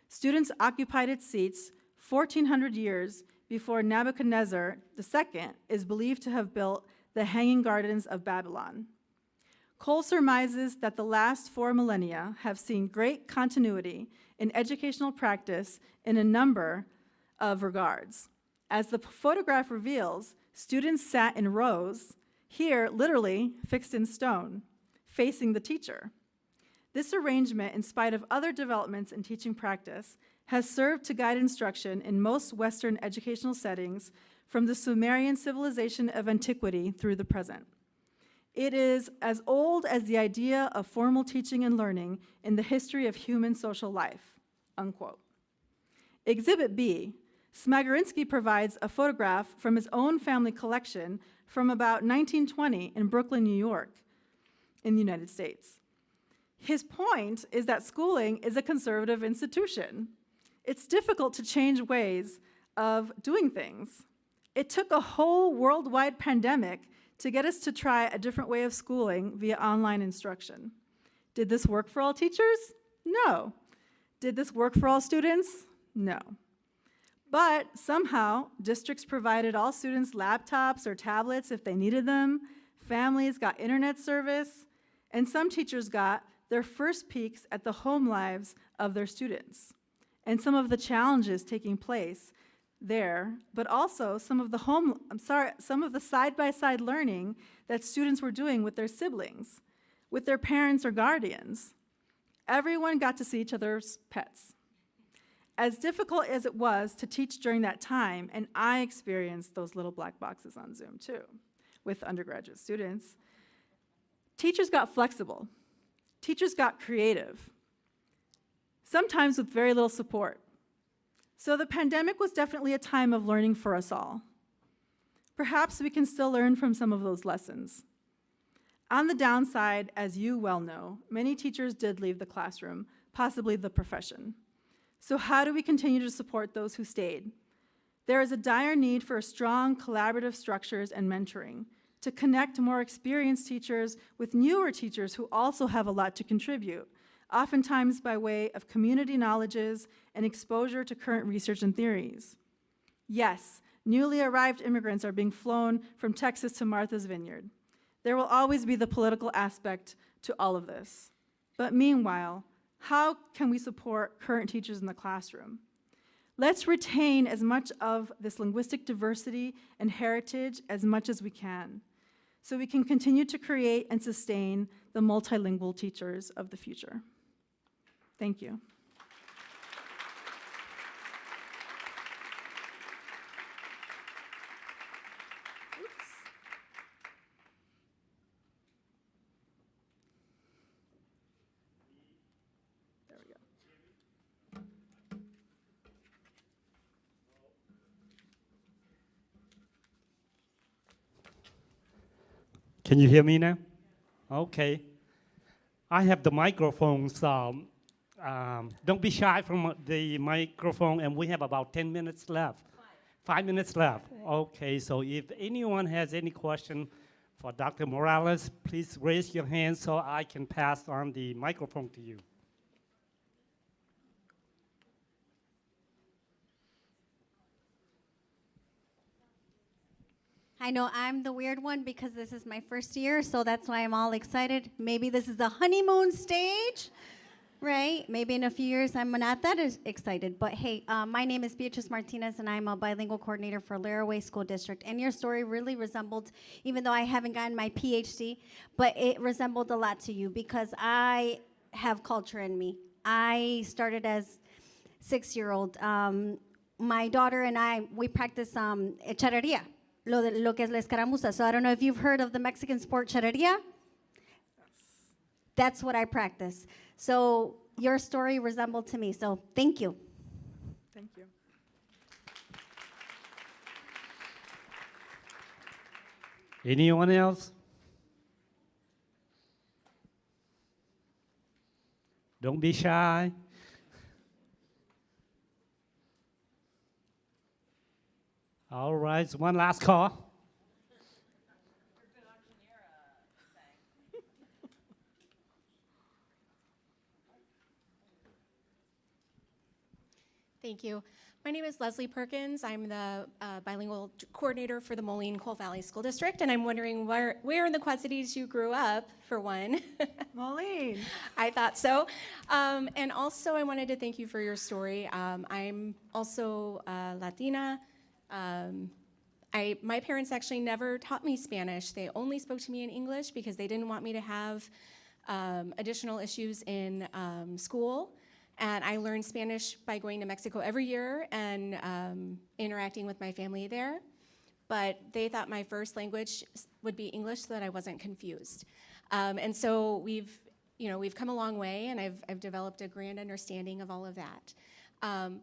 Students occupied its seats 1400 years before Nebuchadnezzar II is believed to have built the Hanging Gardens of Babylon. Cole surmises that the last 4 millennia have seen great continuity in educational practice in a number of regards. As the photograph reveals, students sat in rows, here literally fixed in stone, facing the teacher. This arrangement, in spite of other developments in teaching practice, has served to guide instruction in most Western educational settings from the Sumerian civilization of antiquity through the present. It is as old as the idea of formal teaching and learning in the history of human social life," unquote. Exhibit B, Smagorinsky provides a photograph from his own family collection from about 1920 in Brooklyn, New York, in the United States. His point is that schooling is a conservative institution. It's difficult to change ways of doing things. It took a whole worldwide pandemic to get us to try a different way of schooling via online instruction. Did this work for all teachers? No. Did this work for all students? No. But somehow, districts provided all students laptops or tablets if they needed them, families got internet service, and some teachers got their first peeks at the home lives of their students and some of the challenges taking place there, but also some of the side-by-side learning that students were doing with their siblings, with their parents or guardians. Everyone got to see each other's pets. As difficult as it was to teach during that time, and I experienced those little black boxes on Zoom too, with undergraduate students, teachers got flexible. Teachers got creative, sometimes with very little support. So the pandemic was definitely a time of learning for us all. Perhaps we can still learn from some of those lessons. On the downside, as you well know, many teachers did leave the classroom, possibly the profession. So how do we continue to support those who stayed? There is a dire need for strong collaborative structures and mentoring to connect more experienced teachers with newer teachers who also have a lot to contribute, oftentimes by way of community knowledges and exposure to current research and theories. Yes, newly arrived immigrants are being flown from Texas to Martha's Vineyard. There will always be the political aspect to all of this. But meanwhile, how can we support current teachers in the classroom? Let's retain as much of this linguistic diversity and heritage as much as we can, so we can continue to create and sustain the multilingual teachers of the future. Thank you. There we go. Can you hear me now? Okay. I have the microphone, so don't be shy from the microphone, and we have about 10 minutes left. 5 minutes left. Okay, so if anyone has any question for Dr. Morales, please raise your hand so I can pass on the microphone to you. I know I'm the weird one because this is my first year, so that's why I'm all excited. Maybe this is the honeymoon stage, right? Maybe in a few years I'm not that excited. But hey, my name is Beatrice Martinez, and I'm a bilingual coordinator for Laraway School District. And your story really resembled, even though I haven't gotten my PhD, but it resembled a lot to you because I have culture in me. I started as 6-year-old. My daughter and I, we practice charrería. Lo que es la escaramuza. So I don't know if you've heard of the Mexican sport charrería. That's what I practice. So your story resembled to me. So thank you. Thank you. Anyone else? Don't be shy. All right, so one last call. Thank you. My name is Leslie Perkins. I'm the bilingual coordinator for the Moline Coal Valley School District, and I'm wondering where in the Quad Cities you grew up, for one. Moline. I thought so. And also, I wanted to thank you for your story. I'm also Latina. My parents actually never taught me Spanish. They only spoke to me in English because they didn't want me to have additional issues in school. And I learned Spanish by going to Mexico every year and interacting with my family there. But they thought my first language would be English so that I wasn't confused. And so we've come a long way, and I've developed a grand understanding of all of that.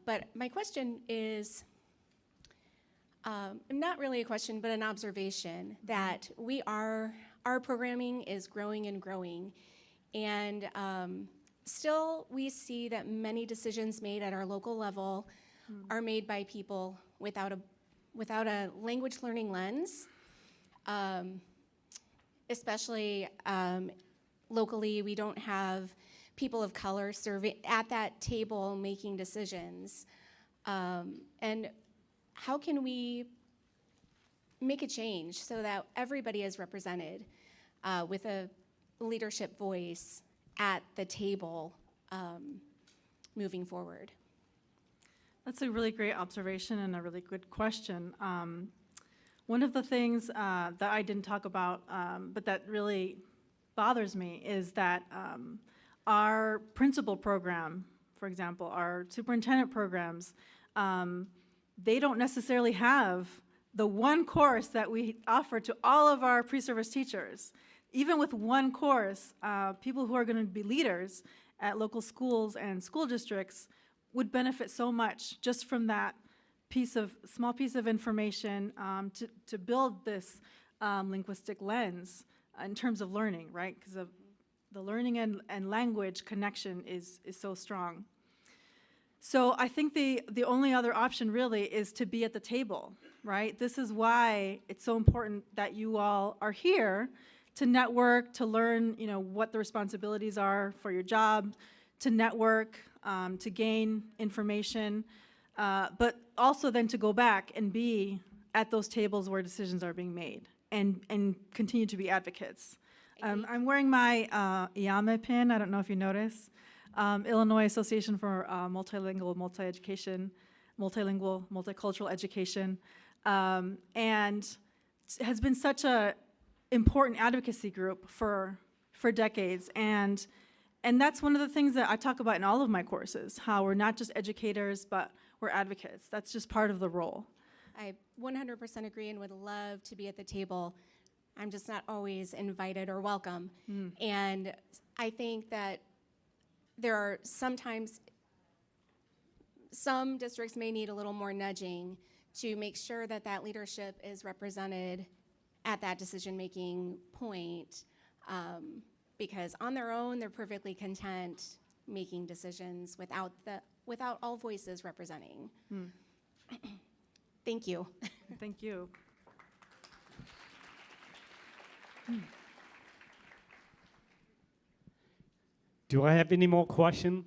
But my question is, not really a question, but an observation that our programming is growing and growing, and still we see that many decisions made at our local level are made by people without a language learning lens, especially locally. We don't have people of color serving at that table making decisions, and how can we make a change so that everybody is represented with a leadership voice at the table moving forward. That's a really great observation and a really good question. One of the things that I didn't talk about, but that really bothers me, is that our principal program, for example, our superintendent programs, they don't necessarily have the one course that we offer to all of our pre-service teachers. Even with one course, people who are going to be leaders at local schools and school districts would benefit so much just from that small piece of information to build this linguistic lens in terms of learning, right? Because of the learning and language connection is so strong. So I think the only other option really is to be at the table, right? This is why it's so important that you all are here to network, to learn, what the responsibilities are for your job, to network, to gain information, but also then to go back and be at those tables where decisions are being made and continue to be advocates. I'm wearing my Ayala pin. I don't know if you notice. Illinois Association for Multilingual, Multicultural Education, and has been such a important advocacy group for decades. And that's one of the things that I talk about in all of my courses, how we're not just educators, but we're advocates. That's just part of the role. I 100% agree and would love to be at the table. I'm just not always invited or welcome. And I think that there are sometimes, some districts may need a little more nudging to make sure that that leadership is represented at that decision-making point, because on their own, they're perfectly content making decisions without all voices representing. Thank you. Thank you. Do I have any more questions?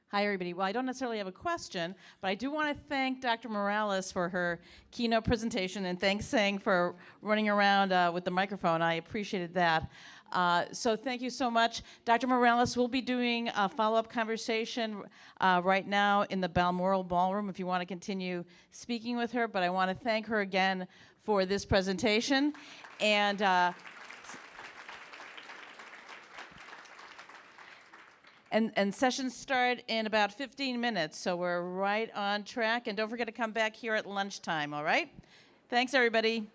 Hi, everybody. Well, I don't necessarily have a question, but I do want to thank Dr. Morales for her keynote presentation, and thanks, Sang, for running around with the microphone. I appreciated that. So thank you so much. Dr. Morales will be doing a follow-up conversation right now in the Balmoral Ballroom if you want to continue speaking with her, but I want to thank her again for this presentation. And sessions start in about 15 minutes, so we're right on track. And don't forget to come back here at lunchtime, all right? Thanks, everybody.